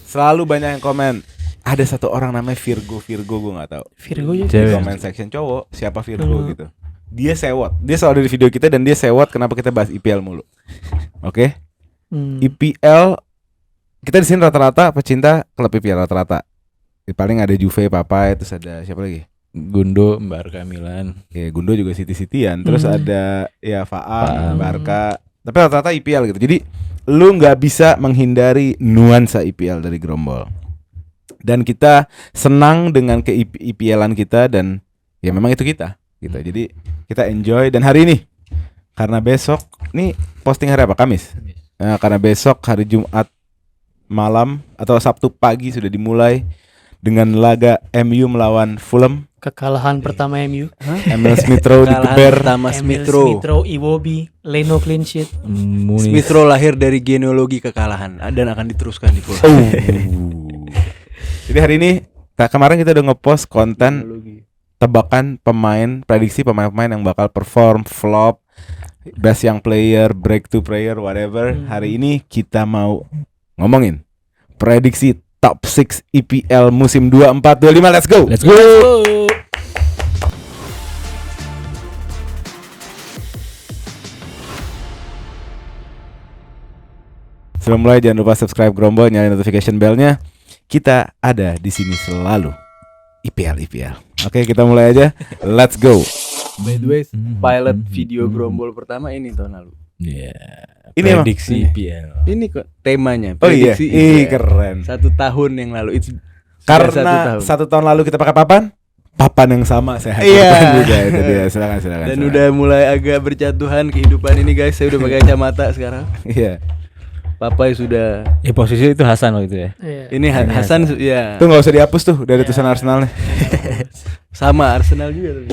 Selalu banyak yang komen. Ada satu orang namanya Virgo gue nggak tahu. Virgo ya. Di comment section cowok siapa Virgo gitu. Dia sewot. Dia selalu ada di video kita dan dia sewot kenapa kita bahas IPL mulu. Oke? IPL kita di sini rata-rata pecinta klub IPL rata-rata. Paling ada Juve, Papai, terus ada siapa lagi? Gundo, Barca, Milan. Ya, Gundo juga City-Cityan. Terus ada ya Faam, Barca. Tapi rata-rata IPL gitu. Jadi lu nggak bisa menghindari nuansa IPL dari Grombol. Dan kita senang dengan ke IPL-an kita dan ya memang itu kita gitu. Jadi kita enjoy dan hari ini karena besok nih posting hari apa? Kamis. Nah, karena besok hari Jumat malam atau Sabtu pagi sudah dimulai dengan laga MU melawan Fulham. Kekalahan pertama MU. Emil Smith Rowe digeber. Pertama Smith Rowe, Iwobi, Leno clean sheet. Smith Rowe lahir dari genealogi kekalahan dan akan diteruskan di Fulham. Jadi hari ini kemarin kita udah ngepost konten tebakan pemain, prediksi pemain-pemain yang bakal perform, flop, best young player, breakthrough player, whatever. Hari ini kita mau ngomongin prediksi top 6 IPL musim 24-25. Let's go. Let's go. Sebelum mulai jangan lupa subscribe Grombol, nyalain notification bell-nya. Kita ada di sini selalu IPL. Oke, kita mulai aja. Let's go. By the way, pilot video Grombol pertama ini tahun lalu. Ini prediksi IPL. Ini kok temanya. Oh iya, Prediksi IPL. keren. 1 tahun yang lalu. Karena 1 tahun lalu kita pakai papan yang sama saya hadirkan juga itu dia. Silakan. Dan udah mulai agak berjatuhan kehidupan ini guys. Saya udah pakai kacamata sekarang. Iya. Papai sudah. Posisi itu Hasan loh itu ya. Ini Hasan ya. Tuh nggak usah dihapus tuh dari tulisan Arsenalnya. Sama Arsenal juga tapi.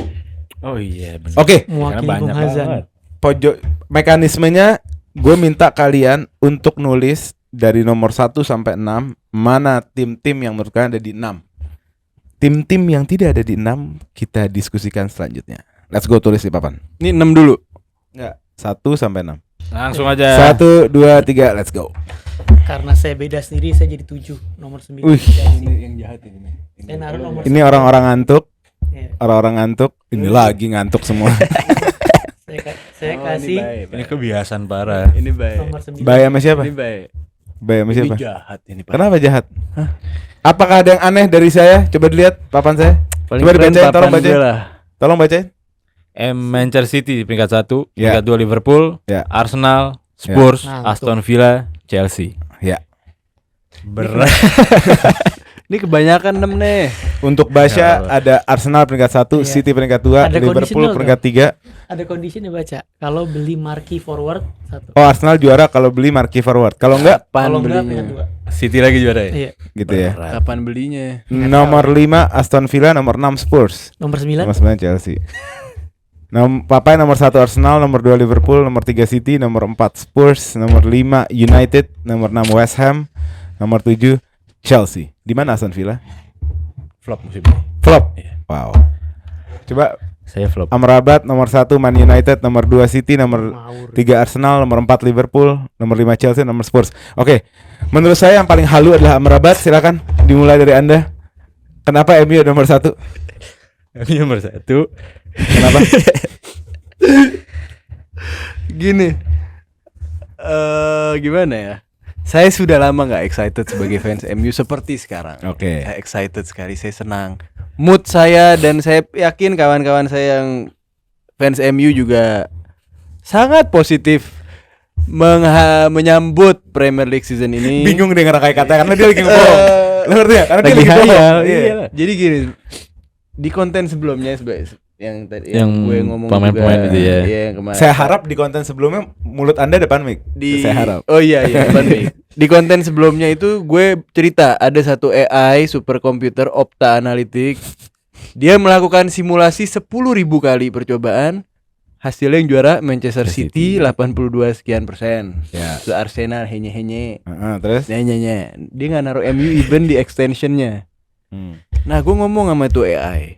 Oh iya benar. Oke. Mewakili Bung Hazan. Pojok mekanismenya gue minta kalian untuk nulis dari nomor 1 sampai 6 mana tim-tim yang menurut kalian ada di 6. Tim-tim yang tidak ada di 6 kita diskusikan selanjutnya. Let's go, tulis di papan. Ini 6 dulu. Enggak, 1 sampai 6. Langsung aja. 1 2 3 let's go. Karena saya beda sendiri saya jadi 7, nomor 9. Wih. Ini yang jahat ini. Saya naruh nomor Ini orang-orang ngantuk. Iya. Orang-orang ngantuk. Ini lagi ngantuk semua. Saya kasih Ini kebiasaan parah. Ini baik. nomor 9. Bayar sama siapa? Ini baik. Bayar sama siapa? Ini jahat ini Pak. Kenapa jahat? Apakah ada yang aneh dari saya? Coba dilihat papan saya. Paling Coba keren dibacain, papan tolong gue bacain. lah. Tolong bacain. Manchester City di peringkat 1, Ya. peringkat 2 Liverpool, Ya. Arsenal, Spurs, Ya. Aston Villa, Chelsea. Ya. Berat. Ini kebanyakan 6 nih. Untuk Basya ada Arsenal peringkat 1, Iya. City peringkat 2, Ada Liverpool conditional peringkat 3. Ada conditionnya baca. Kalau beli marquee forward 1. Oh, Arsenal juara kalau beli marquee forward. Kalau enggak Kalau Kapan enggak peringkat belinya? 2. City lagi juara ya? Iya. gitu ya. Kapan belinya? Nomor 5 Aston Villa, nomor 6 Spurs. Nomor 9. Nomor 9 Chelsea. Papai nomor 1 Arsenal, nomor 2 Liverpool, nomor 3 City, nomor 4 Spurs, nomor 5 United, nomor 6 West Ham, nomor 7 Chelsea. Di mana Aston Villa? Flop musim ini. Flop. Iya. Wow. Coba Saya flop. Amrabat nomor 1 Man United, nomor 2 City, nomor Ngawur. 3 Arsenal, nomor 4 Liverpool, nomor 5 Chelsea, nomor Spurs. Oke. Menurut saya yang paling halu adalah Amrabat. Silakan dimulai dari Anda. Kenapa MU nomor 1? Ini nomor 1. Kenapa? Gini. Gimana ya? Saya sudah lama nggak excited sebagai fans MU seperti sekarang. Oke. Saya excited sekali, saya senang. Mood saya dan saya yakin kawan-kawan saya yang fans MU juga sangat positif menyambut Premier League season ini. Bingung dia ngerangkai kata karena dia lagi ngomong. Lu ngerti ya? Karena dia Lagi lagi ngomong. hayal, Iya. iya. Jadi gini, di konten sebelumnya yang tadi Yang gue ngomong pemain-pemain juga, itu ya. iya, yang kemarin. Saya harap di konten sebelumnya mulut Anda depan mic. Saya harap. Oh iya depan mic. Di konten sebelumnya itu gue cerita ada satu AI superkomputer Opta Analytics. Dia melakukan simulasi 10.000 kali percobaan. Hasilnya yang juara Manchester City 82 sekian %. Ya. Ke Arsenal henye-henye. Terus? Nyanyi. Dia nggak naruh MU even di extensionnya. Nah gue ngomong sama itu AI,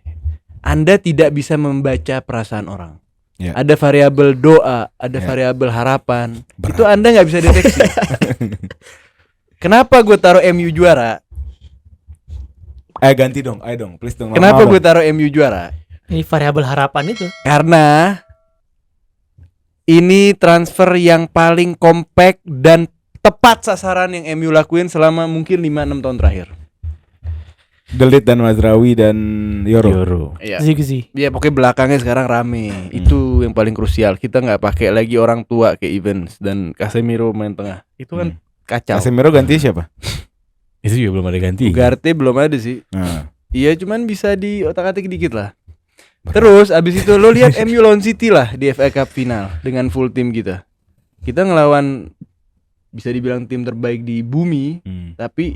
Anda tidak bisa membaca perasaan orang. Ya. Ada variabel doa, ada Ya. variabel harapan. Berat. Itu Anda nggak bisa deteksi. Kenapa gue taruh MU juara? Ganti dong, ayo dong, please dong. Kenapa mau gue dong. taruh MU juara? Ini variabel harapan itu. Karena ini transfer yang paling compact dan tepat sasaran yang MU lakuin selama mungkin 5-6 tahun terakhir. Delit dan Mazraoui dan Yoro. Iya. Zigzi. Ya pokoknya belakangnya sekarang rame. Itu yang paling krusial. Kita nggak pakai lagi orang tua kayak Evans dan Casemiro main tengah. Itu kan kacau. Casemiro ganti siapa? Itu juga belum ada ganti. Ugarte belum ada sih. Nah, Iya cuman bisa di otak-atik dikit lah. Terus abis itu lo lihat MU lawan City lah di FA Cup final dengan full tim kita. Kita ngelawan bisa dibilang tim terbaik di bumi, tapi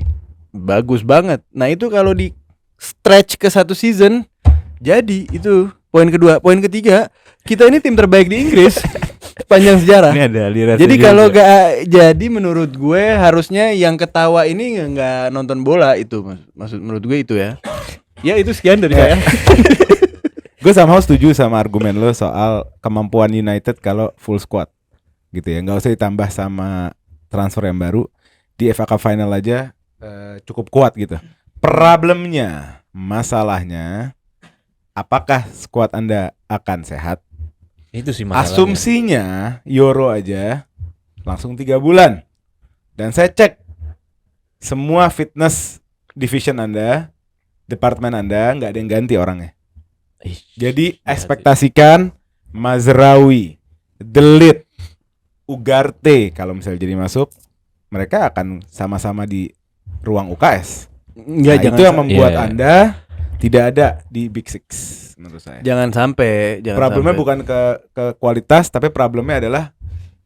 bagus banget. Nah itu kalau di stretch ke satu season, jadi itu poin kedua. Poin ketiga, kita ini tim terbaik di Inggris sepanjang sejarah. Ini ada aliran. Jadi kalau gak jadi menurut gue harusnya yang ketawa ini nggak nonton bola itu maksud menurut gue itu ya. Ya itu sekian dari saya. gue somehow setuju sama argumen lo soal kemampuan United kalau full squad, gitu ya. Nggak usah ditambah sama transfer yang baru. Di FA Cup final aja cukup kuat gitu. Problemnya, masalahnya, apakah skuad Anda akan sehat? itu sih masalahnya. Asumsinya Euro aja langsung 3 bulan. Dan saya cek semua fitness division Anda, departemen Anda nggak ada yang ganti orangnya. Jadi ekspektasikan Mazraoui, Delit, Ugarte kalau misalnya jadi masuk, mereka akan sama-sama di ruang UKS. Enggak, Nah, itu yang membuat Iya. Anda tidak ada di Big Six menurut saya. Jangan sampai. Problemnya bukan ke kualitas, tapi problemnya adalah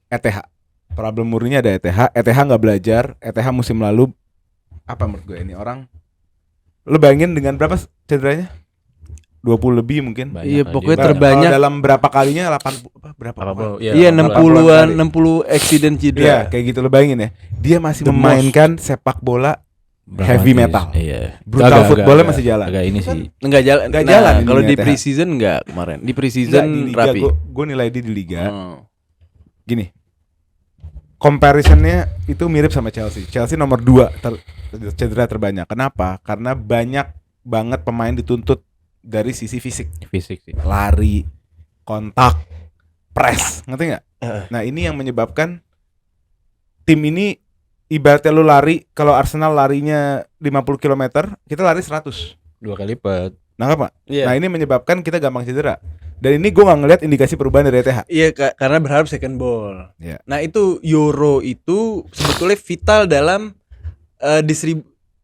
ETH. Problem murninya ada ETH. ETH nggak belajar. ETH musim lalu apa menurut gue ini orang. Lu bayangin dengan berapa cederanya? 20 lebih mungkin. Banyak Iya, kan pokoknya dia. terbanyak. Dalam berapa kalinya 80 berapa? Iya 60-an, 60 accident Iya, cedera. kayak gitu lo bayangin ya. Dia masih The memainkan sepak bola heavy metal. Iya. Brutal footballnya masih jalan. Agak ini sih. Enggak jalan. Nggak Nah, jalan ini kalau di ETH. preseason enggak kemarin. Di Enggak, preseason di liga rapi. gue nilai dia di liga. Hmm. Gini, comparisonnya itu mirip sama Chelsea. Chelsea nomor 2 cedera terbanyak. Kenapa? Karena banyak banget pemain dituntut dari sisi fisik, Fisik sih. lari, kontak, press, ngerti nggak? Nah ini yang menyebabkan tim ini ibaratnya lu lari, kalau Arsenal larinya 50 km, kita lari 100. 2 kali lipat. Nangkap nggak? Iya. Nah ini menyebabkan kita gampang cedera. Dan ini gue nggak ngeliat indikasi perubahan dari ETH. Iya, karena berharap second ball. Iya. Nah, itu Euro itu sebetulnya vital dalam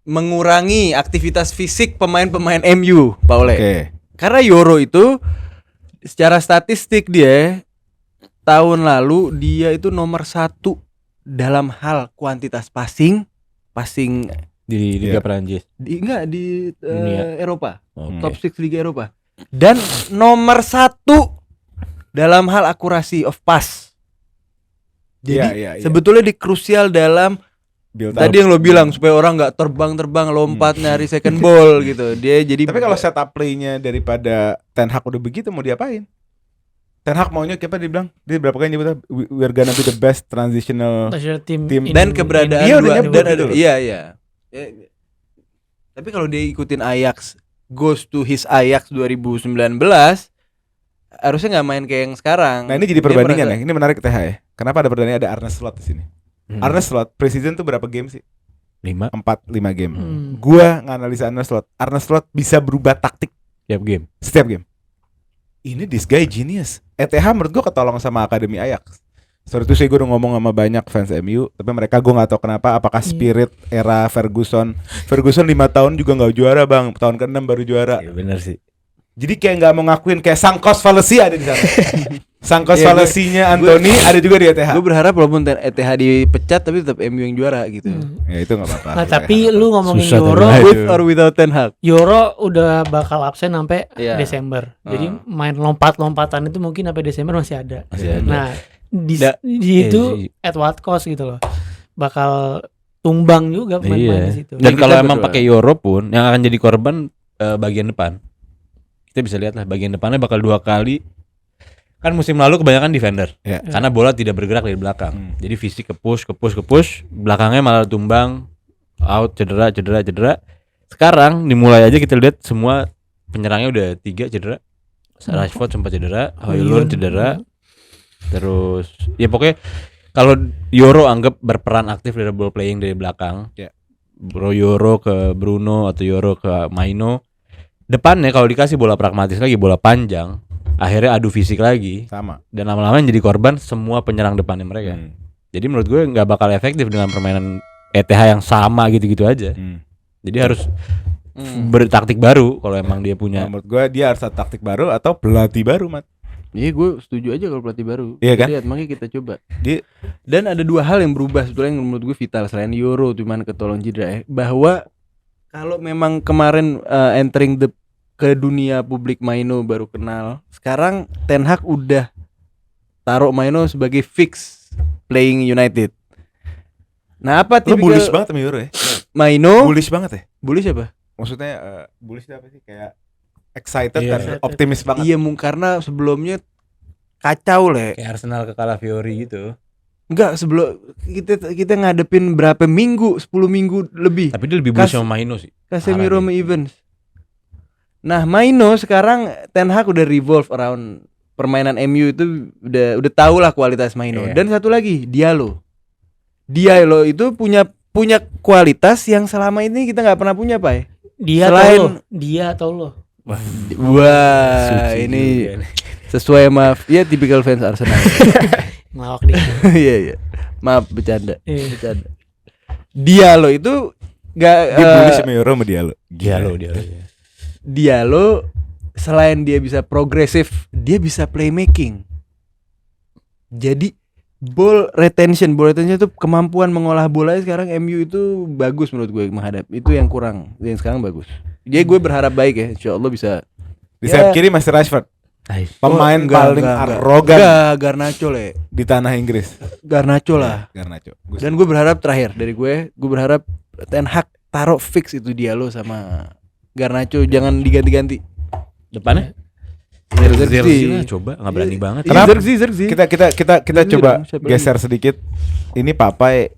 mengurangi aktivitas fisik pemain-pemain MU, Pak Ole. Oke. Karena Euro itu secara statistik dia tahun lalu dia itu nomor 1 dalam hal kuantitas passing Di Liga Iya. Perancis. di Dunia. Eropa, Oke. top 6 Liga Eropa. Dan nomor 1 dalam hal akurasi of pass. Jadi Iya. sebetulnya di krusial dalam Build tadi up. yang lo bilang supaya orang nggak terbang lompat nyari second ball gitu. Dia jadi Tapi kalau setup play-nya daripada Ten Hag udah begitu mau diapain? Ten Hag maunya apa dia bilang? Dia berapa kali nyebutnya we're gonna be the best transitional. National team Tim. dan keberadaan Iya, udah dua- nyebut dan gitu ada- loh. iya. Tapi kalau dia ikutin Ajax goes to his Ajax 2019 harusnya nggak main kayak yang sekarang. Nah ini jadi Dia perbandingan merasa- ya. Ini menarik TH ya. Kenapa ada perbandingan, ada Arne Slot di sini? Arne Slot preseason tuh berapa game sih? 5 4-5 game. Hmm. Gua nganalisa Arne Slot. Arne Slot bisa berubah taktik tiap game. setiap game. Ini this guy genius. ETH menurut gua ketolong sama Akademi Ajax. Sorry itu sih gue udah ngomong sama banyak fans MU, tapi mereka gue nggak tahu kenapa. Apakah spirit era Ferguson 5 tahun juga nggak juara bang, tahun ke-6 baru juara. Iya benar sih. Jadi kayak nggak mau ngakuin kayak Sankos Fallacy ada di sana. Sankos Iya, Fallacy-nya Anthony ada juga di ETH. Gue berharap walaupun ETH dipecat tapi tetap MU yang juara gitu. Ya itu nggak apa-apa. Nah, tapi lu ngomongin Susah Euro, terlalu. With or without Ten Hag. Euro udah bakal absen sampai Iya. Desember. Jadi main lompat-lompatan itu mungkin sampai Desember masih ada. Masih ada. Nah, di Da- itu at what cost gitu loh. Bakal tumbang juga pemain-pemain di situ. Dan kita kalau emang berdua. pakai Euro pun yang akan jadi korban bagian depan. Kita bisa lihat lah bagian depannya bakal 2 kali Kan musim lalu kebanyakan defender. Ya. Karena bola tidak bergerak dari belakang. Jadi fisik ke push, belakangnya malah tumbang, out, cedera. Sekarang dimulai aja kita lihat semua penyerangnya udah 3 cedera. Rashford sempat cedera, Højlund cedera. Terus ya pokoknya kalau Yoro anggap berperan aktif dari ball playing dari belakang. Ya. Bro Yoro ke Bruno atau Yoro ke Maino. Depannya kalau dikasih bola pragmatis lagi, bola panjang, akhirnya adu fisik lagi. Sama. Dan lama-lama jadi korban semua penyerang depannya mereka. Jadi menurut gue nggak bakal efektif dengan permainan ETH yang sama gitu-gitu aja. Jadi harus bertaktik baru kalau emang dia punya. Menurut gue dia harus ada taktik baru atau pelatih baru, Mat. Iya, gue setuju aja kalau pelatih baru. Iya kan? Lihat, makanya kita coba. Dan ada 2 hal yang berubah sebetulnya yang menurut gue vital selain Euro cuman ketolong cedera bahwa kalau memang kemarin entering ke dunia publik Maino baru kenal, sekarang Ten Hag udah taruh Maino sebagai fix playing United. Nah, apa Lu tipikal bullish banget sama Euro ya? Maino? Bullish banget ya? Bullish apa? Maksudnya bullish itu apa sih? Kayak excited Iya. dan optimis banget. Iya, karena sebelumnya kacau le. Kayak Arsenal ke Calafiori gitu. Enggak, sebelum kita ngadepin berapa minggu, 10 minggu lebih. Tapi dia lebih bullish sama Maino sih. Casemiro Parah sama dia. Evans. Nah, Maino sekarang Ten Hag udah revolve around permainan MU itu udah tahu lah kualitas Maino. Iya. Dan satu lagi, Diallo itu punya kualitas yang selama ini kita nggak pernah punya, Pak. Dia atau lo. Wah, Suci ini juga nih. sesuai sama ya tipikal fans Arsenal. Ngelawak dikit. Iya. Maaf, bercanda. Iya. Bercanda. Diallo itu nggak Dia bullish sama Euro sama dia lo. Diallo selain dia bisa progresif, dia bisa playmaking. Jadi ball retention itu kemampuan mengolah bola sekarang MU itu bagus menurut gue menghadap. Itu yang kurang, yang sekarang bagus. Jadi gue berharap baik ya, insyaallah bisa. Di sayap kiri masih Rashford. Pemain paling arogan Garnacho le. di tanah Inggris. Garnacho lah. Garnacho. Dan gue berharap terakhir dari gue berharap Ten Hag taruh fix itu Diallo sama Garnacho, jangan diganti-ganti. Depannya Zirkzee lah, coba nggak berani banget. Kenapa? Zirkzee. Kita Zirkzee coba dong, siapa geser sedikit. Ini Papai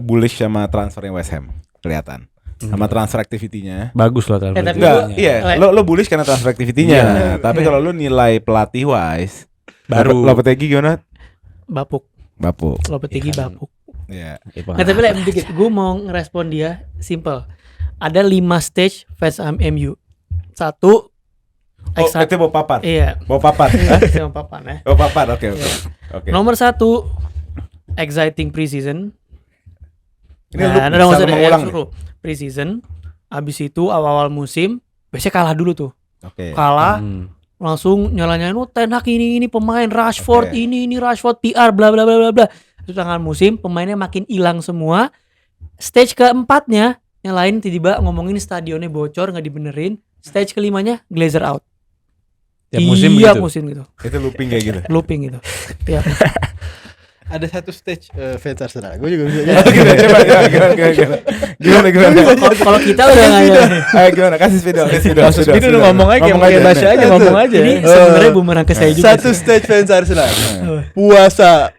bullish sama transfernya West Ham kelihatan. Sama transfer activity-nya. Bagus lah transfer. Tapi Enggak, gua- iya. Lo bullish karena transfer activity-nya. Tapi kalau lo nilai pelatih wise, Baru. Lopetegui gimana? Bapuk. Lopetegui Iya kan. bapuk. Iya. Nah, tapi like, dikit, gue mau ngerespon dia simple. Ada 5 stage fans MU. 1 Oh, itu bawa papan. Iya. Bawa papan. Sama papan ya. Bawa papan. Oke. Oke. Nomor 1 exciting preseason. Ini lu Nah, bisa nggak usah mengulang nih. suruh. Preseason. Abis itu awal-awal musim biasanya kalah dulu tuh. Oke. Kalah langsung nyala-nyalain Ten Hag ini pemain Rashford Oke. ini Rashford PR bla bla bla bla bla. Terus tengah musim pemainnya makin hilang semua. Stage keempatnya yang lain tiba-tiba ngomongin stadionnya bocor nggak dibenerin. Stage kelimanya Glazer out. Tiap musim Tiap begitu. musim gitu. Itu looping kayak gitu. Looping gitu. Tiap. Ada satu stage fans Arsenal. Gue juga bisa. Gimana? Kalau kita udah nggak ya. Ayo gimana? Kasih video. Speedo udah ngomong aja kayak pakai bahasa aja, ngomong aja. Ini sebenarnya bumerang ke saya juga. Satu sih. stage fans Arsenal. Puasa.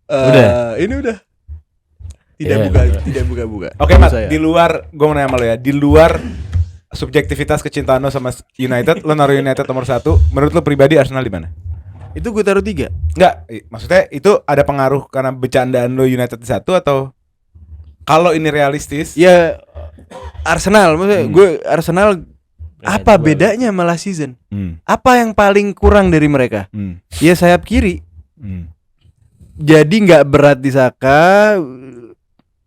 Udah. Ini udah. Tidak Iya, buka, udah. tidak buka-buka. Oke, Menurut Mat, saya. di luar gue mau nanya sama lo ya. Di luar subjektivitas kecintaan lo sama United, lo naruh United nomor 1. Menurut lo pribadi Arsenal di mana? Itu gue taruh 3. Enggak, maksudnya itu ada pengaruh karena bercandaan lo United di 1 atau kalau ini realistis? Ya Arsenal, maksudnya gue Arsenal apa bedanya malah season? Apa yang paling kurang dari mereka? Ya sayap kiri. Jadi nggak berat di Saka.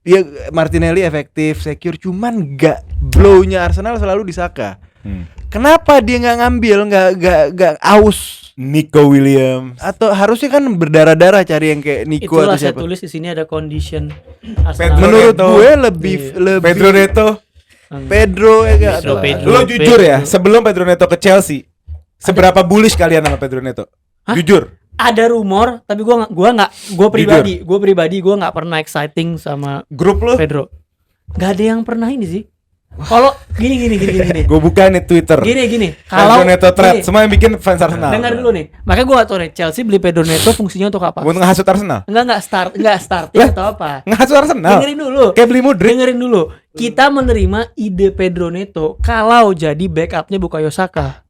Ya Martinelli efektif, secure, cuman nggak blow-nya Arsenal selalu di Saka. Kenapa dia nggak ngambil, nggak aus? Nico Williams. Atau harusnya kan berdarah-darah cari yang kayak Nico Itulah atau saya siapa? tulis di sini ada condition Pedro Menurut Neto. gue lebih Pedro Neto. Pedro ya nggak? Pedro. Lo jujur ya, sebelum Pedro Neto ke Chelsea, seberapa bullish kalian sama Pedro Neto? Hah? Jujur. Ada rumor, tapi gue pribadi gue nggak pernah exciting sama Grup lo? Pedro. Gak ada yang pernah ini sih. Kalau gini. Gue buka nih Twitter. Gini. Kalau Kalau Neto thread, gini, semua yang bikin fans Arsenal. dengar dulu nih. Makanya gua gak tahu nih Chelsea beli Pedro Neto fungsinya untuk apa? Untuk ngehasut Arsenal. Enggak starting Lah, atau apa? Ngehasut Arsenal. Dengerin dulu. Kayak beli Mudryk. Dengerin dulu. Kita menerima ide Pedro Neto kalau jadi backupnya Bukayo Saka.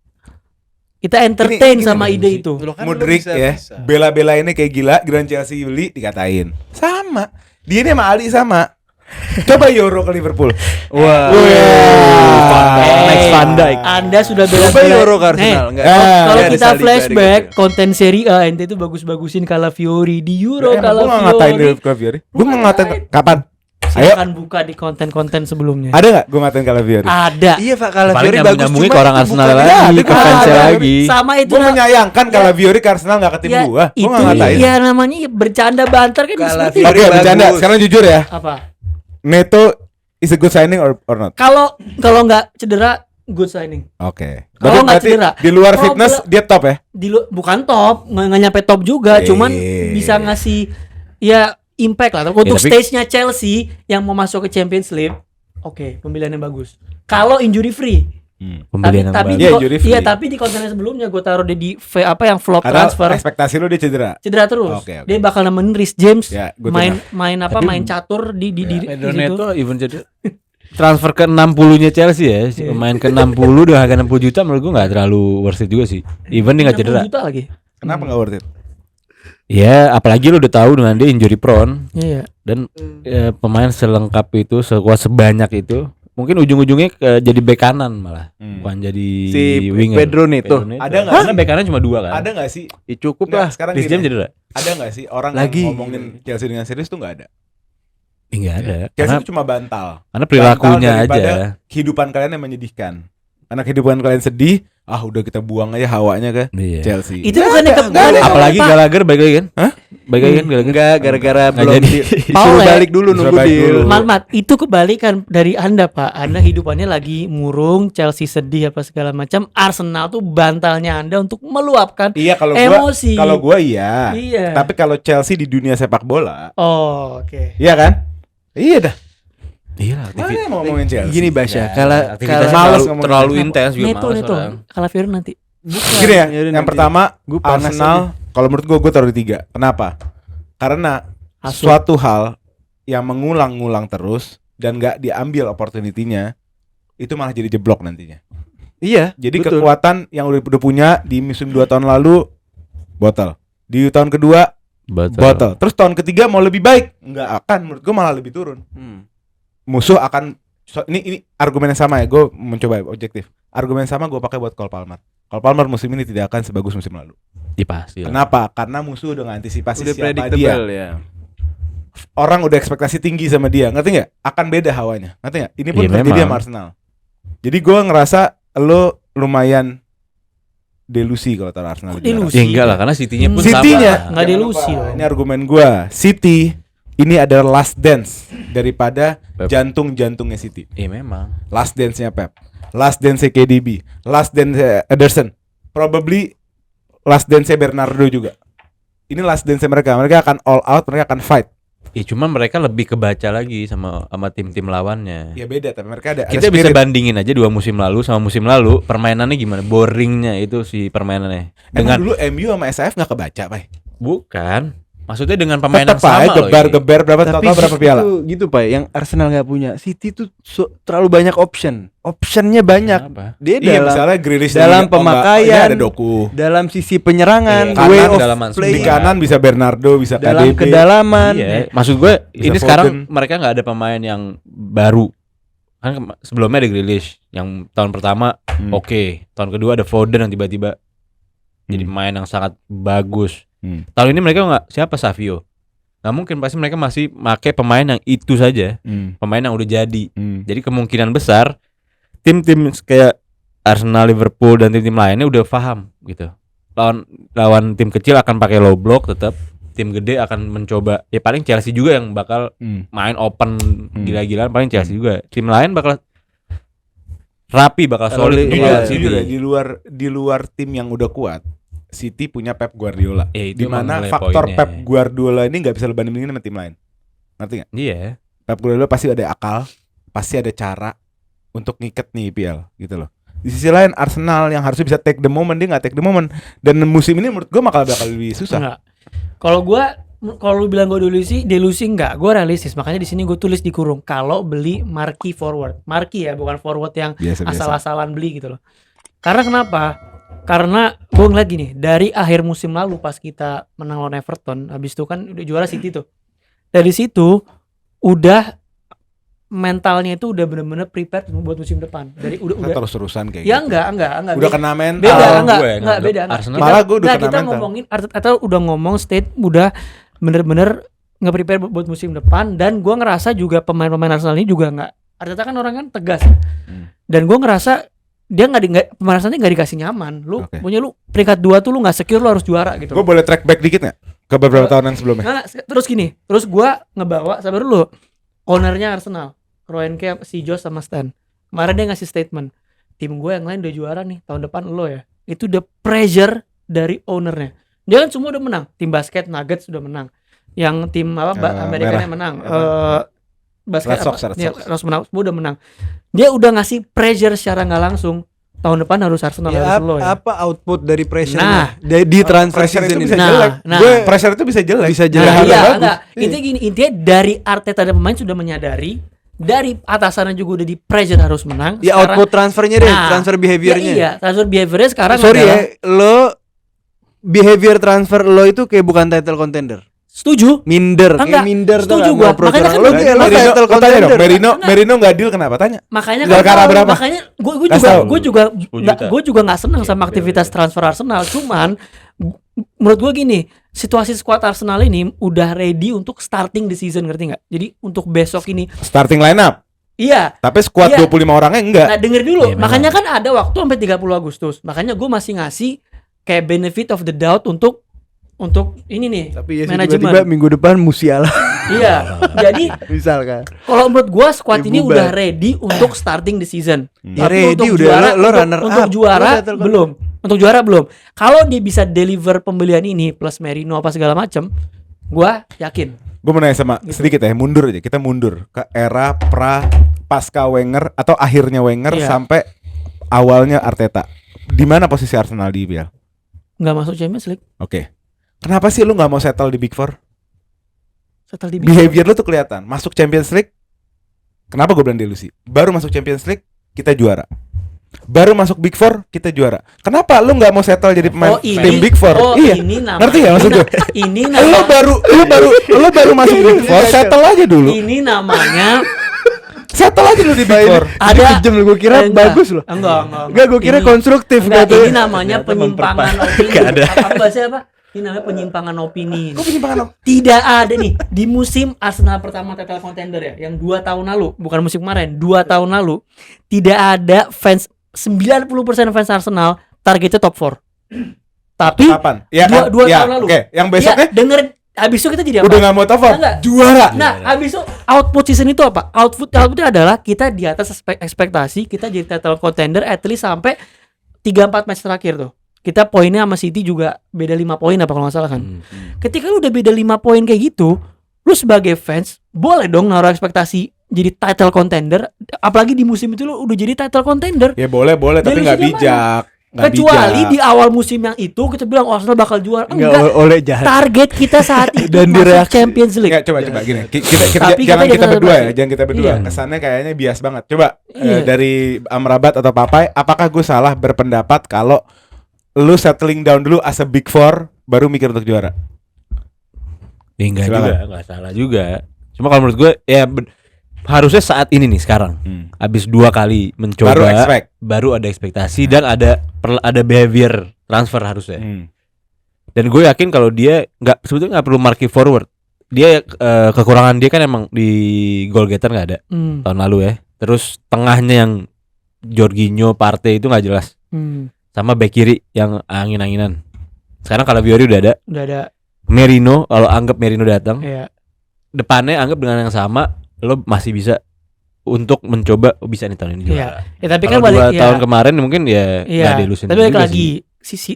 Kita entertain Ini sama gini ide sih. itu. Loh, kan Mudryk lu ya, bisa. bela-bela ini kayak gila, giliran Chelsea beli dikatain. Sama. Dia ini sama Ali sama. Coba Euro ke Liverpool. Wah. Next Van Dijk. Anda sudah Coba bela-bela. Euro ke Arsenal. Enggak. Kalau Ada kita Saliba flashback dikasih. konten Serie A ente itu bagus-bagusin Calafiori di Euro Gue gak ngatain Calafiori. Gue gak ngatain. Kapan? Ayo. Silakan buka di konten-konten sebelumnya. Ada gak gue ngatain Calafiori? Ada. Iya Pak, Paling Calafiori bagus nyambung-nyambungnya cuma ke orang itu Arsenal bukan- lagi, ada, ke fansnya ada. lagi. Sama itu Gue menyayangkan Calafiori ke Arsenal gak ke tim ya, gue. Gue itu gak ngatain. ya namanya bercanda banter kan Calafiori seperti Oke, bercanda. bagus. Sekarang jujur ya. apa? Neto is a good signing or not? Kalau nggak cedera good signing. Oke. Kalau nggak Berarti cedera. di luar Kalau fitness dia top ya? Bukan top, nggak nyampe top juga, cuman bisa ngasih ya impact lah. Untuk tapi- stage-nya Chelsea yang mau masuk ke Champions League, oke, pembelian yang bagus. Kalau injury free, Pembelian yang tapi bagus. Iya, injury free. tapi di konten sebelumnya gue taruh di yang flop Karena transfer ekspektasi lu dia cedera. cedera terus. Oke. Dia bakal nemenin Reece James Ya, gua main catur di Pedro situ. Neto even jadi transfer ke 60-nya Chelsea ya, main ke 60 dengan harga 60 juta menurut gua nggak terlalu worth it juga sih. Even dia nggak 60 cedera. juta lagi. Kenapa nggak worth it? Ya, apalagi lu udah tahu dengan dia injury prone Iya. dan pemain selengkap itu, sekuat sebanyak itu, mungkin ujung-ujungnya jadi bek kanan malah, bukan jadi Si winger. Pedro Neto. Ada nggak Karena bek kanan cuma 2 kan. Ada nggak sih? Ya, cukup Nggak, lah. sekarang Reece gini, James cedera. ada nggak sih orang Lagi. yang ngomongin Chelsea dengan serius tuh nggak ada? Enggak ada. Chelsea Karena itu cuma bantal. perilakunya Bantal daripada aja. Kehidupan kalian yang menyedihkan. Karena kehidupan kalian sedih, udah kita buang aja hawanya ke Iya. Chelsea. Itu bukannya ke Apalagi Gallagher balik lagi kan? Hah? Balik lagi kan Gallagher? Enggak, gara-gara Nggak belum jadi. disuruh Paul, balik dulu, Disuruh nunggu balik deal. dulu. Mat, itu kebalikan dari Anda, Pak. Anda hidupannya lagi murung, Chelsea sedih apa segala macam. Arsenal tuh bantalnya Anda untuk meluapkan Iya kalau emosi. gua iya. Iya. Tapi kalau Chelsea di dunia sepak bola, Oh, oke. iya kan? Iya dah. Iya lah, Mana yang mau ngomongin Chelsea? Gini Basya, kalau aktivitasnya Males terlalu, ngomongin terlalu Chelsea. intens juga Neto, males orang. Calafiori nanti. Gini ya, Yaudah, yang nanti. pertama Gua panas Arsenal, kalau menurut gua taruh di 3. Kenapa? Karena Asuh. suatu hal yang mengulang-ngulang terus dan nggak diambil opportunity-nya, itu malah jadi jeblok nantinya. Iya. Jadi betul. kekuatan yang udah punya di musim 2 tahun lalu botol. Di tahun kedua botol. Terus tahun ketiga mau lebih baik, nggak akan. Menurut gua malah lebih turun. Musuh akan ini argumen yang sama ya. Gue mencoba objektif. Argumen yang sama gue pakai buat Cole Palmer. Cole Palmer musim ini tidak akan sebagus musim lalu. Ya pasti lah. Kenapa? Karena musuh udah ngantisipasi Udah siapa dia. predictable ya. Orang udah ekspektasi tinggi sama dia. Ngerti nggak? Akan beda hawanya. Ngerti nggak? Ini pun Iya, terjadi memang. sama Arsenal. Jadi gue ngerasa lo lumayan delusi kalau taruh Arsenal. Kok di juara. delusi? Ya enggak lah, karena City-nya pun City-nya sama. Nggak delusi Jangan lupa, dong. ini argumen gue. City ini adalah last dance daripada Pep. jantung-jantungnya City. Iya memang. Last dance-nya Pep, last dance-nya KDB, last dance-nya Ederson, probably last dance-nya Bernardo juga. Ini last dance-nya mereka. Mereka akan all out, mereka akan fight. Ya cuma mereka lebih kebaca lagi sama tim-tim lawannya. Ya beda, tapi mereka ada Kita bisa spirit. bandingin aja 2 musim lalu sama musim lalu, permainannya gimana? Boringnya itu si permainannya. Emang Dengan dulu MU sama SAF nggak kebaca, Pak. bukan. Maksudnya dengan pemain yang Tetep sama aja loh ini. gebar-gebar berapa total berapa piala? Gitu Pak, yang Arsenal nggak punya. City tuh terlalu banyak optionnya banyak. Kenapa? Dia Iya, dalam misalnya Grealish dalam di- enggak, pemakaian, ini ada Doku. dalam sisi penyerangan, Iya, way kanan, of kedalaman play, Di kanan bisa Bernardo, bisa dalam KDB. kedalaman. Iya, maksud gue Bisa ini Foden. sekarang mereka nggak ada pemain yang baru. Kan sebelumnya ada Grealish yang tahun pertama oke, tahun kedua ada Foden yang tiba-tiba jadi pemain yang sangat bagus. Tahun ini mereka nggak siapa Savio. Nggak mungkin, pasti mereka masih pakai pemain yang itu saja, pemain yang udah jadi. Jadi kemungkinan besar tim-tim kayak Arsenal, Liverpool dan tim-tim lainnya udah paham gitu. Lawan tim kecil akan pakai low block tetap. Tim gede akan mencoba. Ya paling Chelsea juga yang bakal main open gila-gilaan, paling Chelsea juga. Tim lain bakal rapi, bakal solid. Iya, Jujur ya, di luar tim yang udah kuat, City punya Pep Guardiola. Ya, itu Di mana emang nilai faktor poinnya. Pep Guardiola ini nggak bisa lo bandingin sama tim lain. Ngerti nggak? Iya. Pep Guardiola pasti ada akal, pasti ada cara, untuk ngiket nih IPL gitu loh. Di sisi lain Arsenal yang harusnya bisa take the moment, dia nggak take the moment. Dan musim ini menurut gue bakal lebih susah. Enggak. Kalau lu bilang gue delusi enggak, gue realistis. Makanya di sini gue tulis di kurung kalau beli marquee forward. Marquee ya, bukan forward yang Biasa-biasa. asal-asalan beli gitu loh. Karena kenapa? Karena gue ngeliat gini, dari akhir musim lalu pas kita menang lawan Everton, habis itu kan udah juara City tuh. Dari situ udah mentalnya itu udah bener-bener prepared buat musim depan. Dari udah Terus-terusan kayak ya gitu. enggak Udah kena mental. beda Gue enggak nganggep beda Arsenal. Malah gue udah kena kita mental. ngomongin atau udah ngomong state udah bener-bener nge-prepare buat musim depan. Dan gue ngerasa juga pemain-pemain Arsenal ini juga nggak, Arteta kan orang kan tegas dan gue ngerasa dia pemain Arsenal nggak dikasih nyaman. Lu Oke. punya lu peringkat 2 tuh lu nggak secure, lu harus juara gitu. Gue boleh track back dikit nggak ke beberapa tahun yang sebelumnya? Nah, terus gini, terus gue ngebawa sabar dulu ownernya Arsenal, Kroenke, si Josh sama Stan. Kemarin dia ngasih statement, tim gue yang lain udah juara nih, tahun depan lo ya. Itu udah pressure dari ownernya. Dia kan semua udah menang. Tim basket Nuggets sudah menang. Yang tim Amerikanya menang. Basket Red Sox, Red menang, semua udah menang. Dia udah ngasih pressure secara nggak langsung. Tahun depan harus Arsenal, Ya, harus lo ya. apa output dari pressure Nah. di transfer Pressure itu season bisa ini? Nah, jelek. nah. Gue pressure itu bisa jelek. Bisa Nah, jelek. iya, bagus. enggak. Intinya gini, intinya dari Arteta dan pemain sudah menyadari, dari atasannya juga udah di pressure harus menang. Ya Sekarang- output transfernya deh, Nah, transfer behaviornya. Ya, iya, transfer behaviornya sekarang Sorry adalah, ya, lo behavior transfer lo itu kayak bukan title contender. setuju. Minder, Enggak, kayak minder tuh. setuju gua. Makanya kan lo gua- kayak lo Merino, title lu tanya contender. dong, Enggak. Merino nggak deal kenapa? Tanya. Makanya Gara-gara berapa? Makanya gue Kasih tahu. juga 10 juta. gue juga nggak senang sama aktivitas transfer Arsenal. Cuman menurut gue gini, situasi skuad Arsenal ini udah ready untuk starting the season, ngerti nggak? Jadi untuk besok ini, Starting lineup. iya. Tapi squad Iya. 25 orangnya enggak. Nah denger dulu, Iya, memang. makanya kan ada waktu sampai 30 Agustus. Makanya gue masih ngasih kayak benefit of the doubt untuk ini nih, Tapi ya manajemen. tiba-tiba minggu depan Musiala Iya. Jadi misalkan. kalau menurut gue squad ini Bubar. udah ready untuk starting the season. Ya Tapi ready, untuk udah, juara, lo runner untuk up. juara Lo title belum. Untuk juara belum. Kalau dia bisa deliver pembelian ini plus Merino apa segala macam, gue yakin. Gue mau nanya sama Gitu. sedikit ya, mundur aja. Kita mundur ke era pasca Wenger atau akhirnya Wenger Iya. sampai awalnya Arteta. Di mana posisi Arsenal di IPL? Nggak masuk Champions League. Oke. Kenapa sih lu nggak mau settle di Big Four? Setelah di Behavior lu tuh kelihatan. Masuk Champions League, kenapa gue bilang delusi? Baru masuk Champions League, kita juara. Baru masuk Big Four, kita juara. Kenapa lu nggak mau settle jadi pemain tim Big Four? Iya. Ini namanya. Ngerti nggak maksud gue? Ini Lu namanya. baru masuk Big Four, settle aja dulu. Ini namanya. Settle aja dulu di Big Four. Ada. Kejam lo, gue kira bagus loh. Enggak. Enggak, gue kira Ini- konstruktif Enggak, katanya. ini namanya penyimpangan opini. Nggak ada. Apa bahasanya apa? Ini namanya penyimpangan opini. Kok penyimpangan? Tidak ada nih di musim Arsenal pertama title contender ya, yang 2 tahun lalu, bukan musim kemarin, 2 tahun lalu, tidak ada fans 90% fans Arsenal targetnya top 4. Tapi Kapan? Ya, dua ya, tahun lalu. Oke, yang besoknya ya, dengerin, abis itu kita jadi apa? udah nggak mau top four. Enggak. Juara. Nah, abis itu output season itu apa? Outputnya adalah kita di atas ekspektasi, kita jadi title contender at least sampai 3-4 match terakhir tuh. Kita poinnya sama City juga beda 5 poin apa kalau nggak salah kan. Ketika lu udah beda 5 poin kayak gitu, lu sebagai fans boleh dong naruh ekspektasi jadi title contender, apalagi di musim itu lu udah jadi title contender. Ya boleh, tapi nggak Delusinya bijak. Nggak Kecuali bijak. di awal musim yang itu kita bilang Arsenal bakal juara. Enggak, Enggak. oleh jahat. Target kita saat itu Dan masuk direaksi. Champions League. Ya, coba gini. Tapi Jangan kita kita berdua ya, observasi. jangan kita berdua. Iya. Kesannya kayaknya bias banget. Coba Iya. dari Amrabat atau Papai, apakah gue salah berpendapat kalau lu settling down dulu as a Big Four baru mikir untuk juara? Ya enggak Silakan. juga, enggak salah juga. Cuma kalau menurut gue ya harusnya saat ini nih sekarang. Habis 2 kali mencoba Baru expect. baru ada ekspektasi dan ada behavior transfer harusnya. Dan gue yakin kalau dia sebetulnya nggak perlu marking forward. Dia kekurangan dia kan emang di goal getter nggak ada Hmm. tahun lalu ya. Terus tengahnya yang Jorginho, Partey itu nggak jelas. Hmm. Sama back kiri yang angin-anginan. Sekarang kalau Viori udah ada. Udah ada. Merino, kalau anggap Merino datang, Ya. depannya anggap dengan yang sama, lo masih bisa untuk mencoba bisa nih tahun ini Iya. juara. Ya tapi kan Kalau 2 balik tahun kemarin mungkin ya Iya. nggak delusion Tapi balik juga lagi,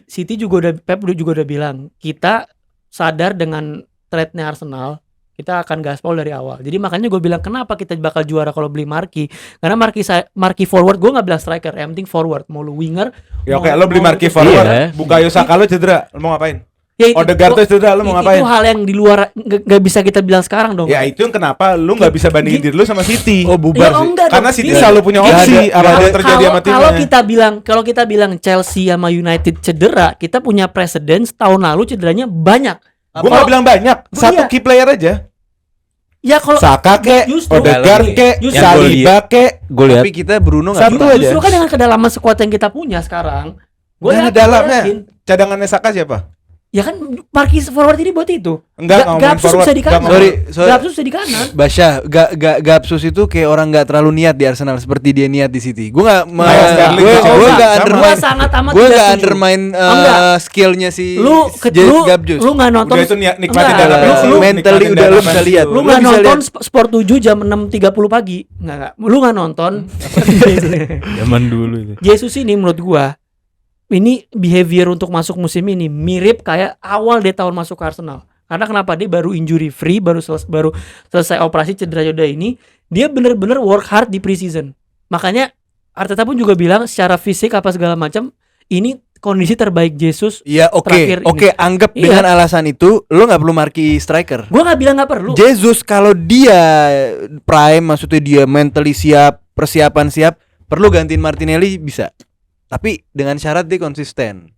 City juga udah Pep juga udah bilang kita sadar dengan threat-nya Arsenal, Kita akan gaspol dari awal. Jadi makanya gue bilang kenapa kita bakal juara kalau beli Marquee. Karena Marquee forward, gue nggak bilang striker, yang penting forward. Mau lu winger. Ya mau- oke, lo beli mau Marquee lu- forward, Iya. Bukayo Saka lo cedera, lo mau ngapain? Ya, itu- Odegaard tuh cedera, lo mau ngapain? Itu hal yang di luar nggak bisa kita bilang sekarang dong. Ya itu yang kenapa lu nggak bisa bandingin diri lu sama City. Oh, bubar Ya, sih. enggak Karena dong. City Gini. selalu punya Gini. opsi Nggak apa ada- yang terjadi sama timnya. Kalau kita bilang Chelsea sama United cedera, kita punya precedence tahun lalu cederanya banyak. Gua nggak bilang banyak, satu Iya. key player aja. Ya kalau Saka ke, Justru- Odegaard ke, Justru- Saliba ke. Gue lihat Tapi kita Bruno nggak Satu pernah. aja. Justru kan dengan kedalaman skuad yang kita punya sekarang, gue Nggak ada dalamnya. Cadangannya Saka siapa? Ya kan Marquee forward ini buat itu. Enggak ngomongin Gapsus forward. bisa di kanan. Nggak Sorry. Gapsus bisa di kanan. Basyah, Gapsus itu kayak orang nggak terlalu niat di Arsenal seperti dia niat di City. Gue nggak, Kayak Sterling gue di Chelsea. nggak Sama. Gue undermine, sangat amat gue tidak nggak setuju. undermine Enggak. skillnya si Gapsus. lu nggak nonton. Udah itu nikmatin Enggak, dalam lu- pensi, lu- mentally nikmatin udah dalam lu bisa pensi. lihat. Lu Lu nggak bisa nonton lihat. Sport 7 jam 6.30 pagi. Enggak. Lu nggak nonton. zaman dulu itu. Jesus ini menurut gua ini behavior untuk masuk musim ini mirip kayak awal dia tahun masuk ke Arsenal. Karena kenapa dia baru injury free, baru selesai operasi cedera joda ini, dia bener-bener work hard di preseason. Makanya Arteta pun juga bilang secara fisik apa segala macam ini kondisi terbaik Jesus. Iya, Terakhir oke, ini. anggap Iya. dengan alasan itu lo nggak perlu marki striker. Gua nggak bilang nggak perlu. Jesus kalau dia prime, maksudnya dia mentally siap, persiapan siap, perlu gantiin Martinelli bisa. Tapi dengan syarat dia konsisten.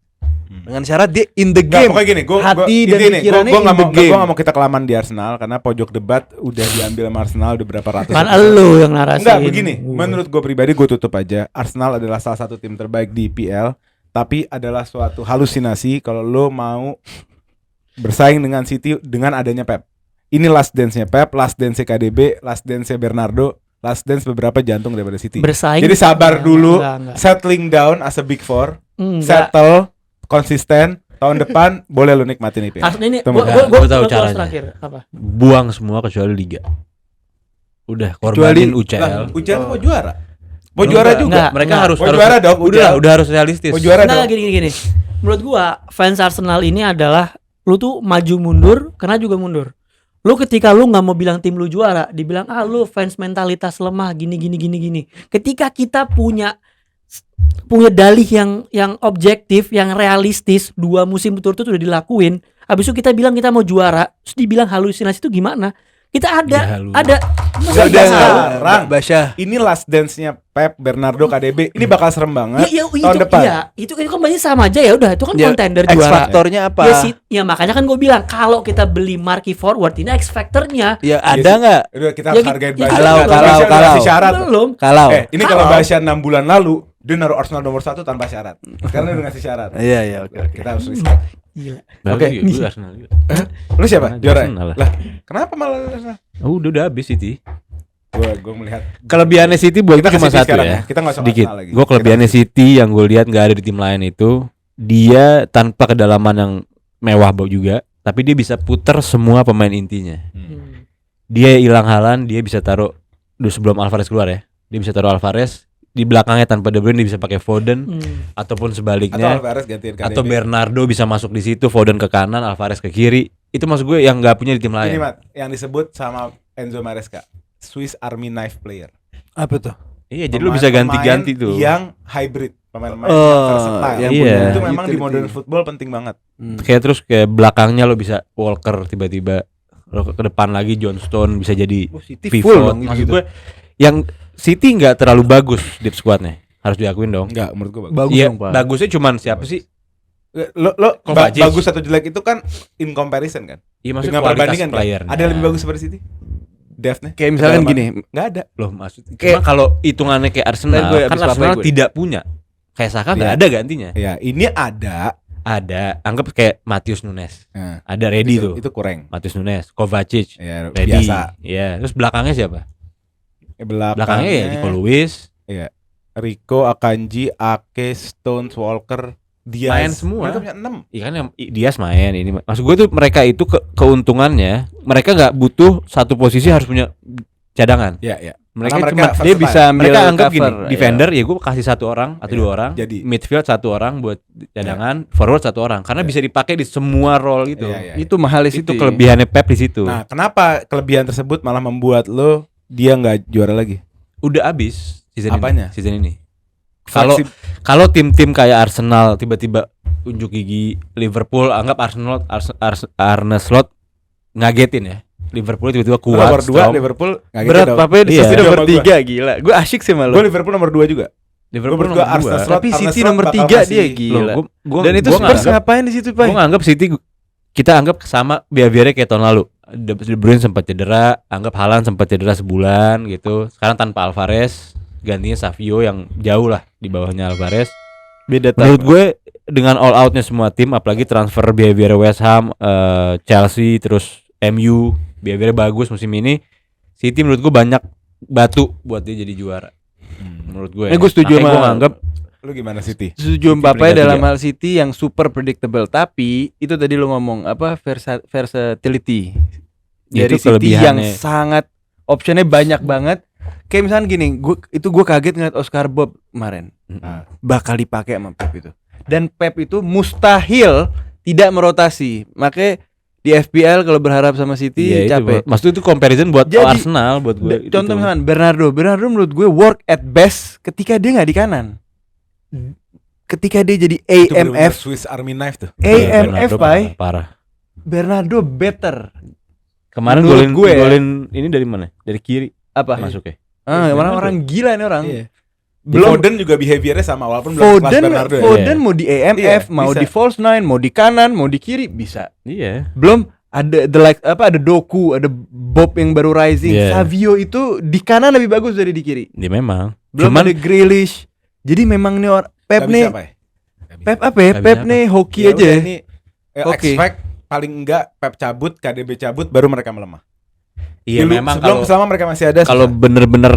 Dengan syarat dia in the Nggak, game. pokoknya gini, Hati dan pikirannya gue in the game. nggak mau kita kelamaan di Arsenal karena pojok debat udah diambil sama Arsenal udah berapa ratus. Kan elu yang narasiin. Enggak begini, menurut gue pribadi gue tutup aja. Arsenal adalah salah satu tim terbaik di IPL, tapi adalah suatu halusinasi kalau lo mau bersaing dengan City dengan adanya Pep. Ini last dance-nya Pep, last dance-nya KDB, last dance-nya Bernardo, last dance beberapa jantung daripada City. bersaing. Jadi sabar dulu, Enggak. settling down as a big four, Enggak. settle, konsisten. Tahun depan boleh lo nikmatin IPL. Arsenal ini Tunggu. Gua tahu caranya. terakhir apa? Buang semua kecuali liga. Udah Kecuali- korbanin UCL. Ujian mau juara. Mau Enggak, juara juga. enggak. Mereka harus Mau juara dong, udah harus realistis. Mau juara Nah, dong. gini. Menurut gua fans Arsenal ini adalah lu tuh maju mundur, kena juga mundur. Lu ketika lu nggak mau bilang tim lu juara, dibilang lu fans mentalitas lemah gini. Ketika kita punya dalih yang objektif, yang realistis, 2 musim berturut-turut udah dilakuin. Habis itu kita bilang kita mau juara, terus dibilang halusinasi itu gimana? Kita ada Udah, Masa sekarang. Basyah. Ini last dance-nya Pep, Bernardo, KDB. Ini bakal serem banget. Tahun itu, depan. iya, itu kan banyak sama aja ya udah itu kan Ya, contender X juara. faktornya apa? Ya, ya makanya kan gue bilang kalau kita beli Marquee forward ini X factornya Ya Iya ada sih. nggak? Udah kita Ya, harus gitu. hargain Ya, Bastian. kalau- Bastian udah kalau. kasih syarat. belum. Kalau. Ini kalau Bastian 6 bulan lalu dia naruh Arsenal nomor 1 tanpa syarat. Sekarang dia udah ngasih syarat. Iya, oke. Kita harus respect. Gila. Oke. Oke. Arsenal juga. Lu siapa? Arsenal Juara. lah. Lah, kenapa malah Arsenal? Udah habis City. Gua melihat Kelebihannya City buat Kita gue ke cuma City satu sekarang ya. ya. Kita nggak usah Sedikit. Arsenal lagi. Gue kelebihannya Kita City yang gue lihat nggak ada di tim lain itu, dia tanpa kedalaman yang mewah juga, tapi dia bisa puter semua pemain intinya. Dia hilang Haaland, dia bisa taruh dulu sebelum Alvarez keluar ya. Dia bisa taruh Alvarez di belakangnya tanpa De Bruyne, dia bisa pakai Foden ataupun atau sebaliknya. Alvarez gantiin KDB. Atau Bernardo bisa masuk di situ, Foden ke kanan, Alvarez ke kiri. Itu maksud gue yang nggak punya di tim Ini lain. Mat, yang disebut sama Enzo Maresca, Swiss Army knife player. Apa tuh? Iya, jadi lu bisa ganti-ganti tuh. Yang hybrid, pemain-pemain Oh, yang versatile. yang Iya. punya Itu memang di utility. modern football penting banget. Kayak terus kayak belakangnya lo bisa Walker tiba-tiba, lo ke depan lagi John Stone bisa jadi City pivot. full dong Maksud gitu. gue yang City nggak terlalu bagus deep squadnya, harus diakuin dong. Enggak, menurut gua bagus. Bagus Iya, dong, Pak. bagusnya cuman siapa sih? Lo Kovacic. bagus atau jelek itu kan in comparison kan? Iya, maksudnya Dengan kualitas perbandingan kan? player. Ada yang lebih bagus seperti City? Depth-nya? Kayak misalkan Kedalaman? gini, Nggak ada. Loh, maksud Kayak- cuma kalau hitungannya kayak Arsenal, Ntar gue kan habis papai Arsenal gue. tidak punya. Kayak Saka nggak Iya. ada gantinya. Ya, ini ada. Ada, anggap kayak Matius Nunes. Nah, Ada ready tuh. itu kurang. Matius Nunes, Kovacic, Ya, ready. biasa. Iya, terus belakangnya siapa? Belakangnya ya Nico Lewis. Rico, Akanji, Ake, Stones, Walker, Diaz. Main semua. Mereka punya 6. Iya kan yang Dias main ini. Maksud gue tuh mereka itu keuntungannya mereka nggak butuh satu posisi harus punya cadangan. Ya, ya. Mereka Karena cuma versatile. dia bisa ambil mereka anggap cover, gini, defender ya gue kasih 1 orang atau Iya, 2 orang, jadi. midfield 1 orang buat cadangan, forward 1 orang karena bisa dipakai di semua role gitu. Iya, iya. Itu mahal di Itu situ. kelebihannya Pep di situ. Nah, kenapa kelebihan tersebut malah membuat lo dia nggak juara lagi? Udah abis season Apanya? ini. Season ini. Kalau tim-tim kayak Arsenal tiba-tiba unjuk gigi, Liverpool anggap Arne Slot ngagetin ya. Liverpool tiba-tiba kuat. nomor 2 strong. Liverpool nggak gitu Berat dong. apa di Iya. sisi nomor Sama gua. 3 gila. Gue asyik sih malu. Gue Liverpool nomor 2 juga. Liverpool Gua menurut gua nomor Arsenal 2. Slot- Tapi Arne City Slot nomor bakal 3 masih- dia gila. Dan itu Spurs ngapain di situ, Pak? Gue nganggap City kita anggap sama biar kayak tahun lalu. De Bruyne sempat cedera, anggap Haaland sempat cedera sebulan gitu. Sekarang tanpa Alvarez, gantinya Savio yang jauh lah di bawahnya Alvarez. Beda Menurut gue dengan all outnya semua tim, apalagi transfer behavior West Ham, Chelsea, terus MU behavior bagus musim ini, City menurut gue banyak batu buat dia jadi juara. Menurut gue. Gue setuju Makanya gue sama nganggap Lu gimana City? setuju City Mbappe peringkat dalam 3. hal City yang super predictable, tapi itu tadi lu ngomong apa versatility dari Itu City yang kelebihannya. sangat optionnya banyak banget. Kayak misalnya gini, gue kaget ngeliat Oscar Bob kemarin Nah, bakal dipakai sama Pep itu. Dan Pep itu mustahil tidak merotasi. Makanya di FPL kalau berharap sama City Iya, itu capek. maksud itu comparison buat Jadi, Arsenal buat gue. Contoh misalkan Bernardo menurut gue work at best ketika dia nggak di kanan. Ketika dia jadi itu bener-bener AMF, Swiss Army knife tuh. AMF Pai, parah. Bernardo better. Kemarin Menurut gue ya. golin ini dari mana? Dari kiri Apa? masuk ya. Orang gila nih orang. Iya. Belum Foden juga behaviornya sama walaupun belum kelas Bernardo ya. Foden mau di AMF, Iya, mau bisa. di false nine, mau di kanan, mau di kiri bisa. Iya. Belum ada ada Doku, ada Bob yang baru rising. Iya. Savio itu di kanan lebih bagus dari di kiri. Dia memang. Belum Cuman ada Grealish. Jadi memang nih Pep Nggak nih, bisa, Pai. Pep apa ya? Nggak Pep bisa nih hoki Ya aja. udah, ini Oke. expect paling enggak Pep cabut, KDB cabut baru mereka melemah. iya Dulu, memang sebelum kalau selama mereka masih ada kalau susah. bener-bener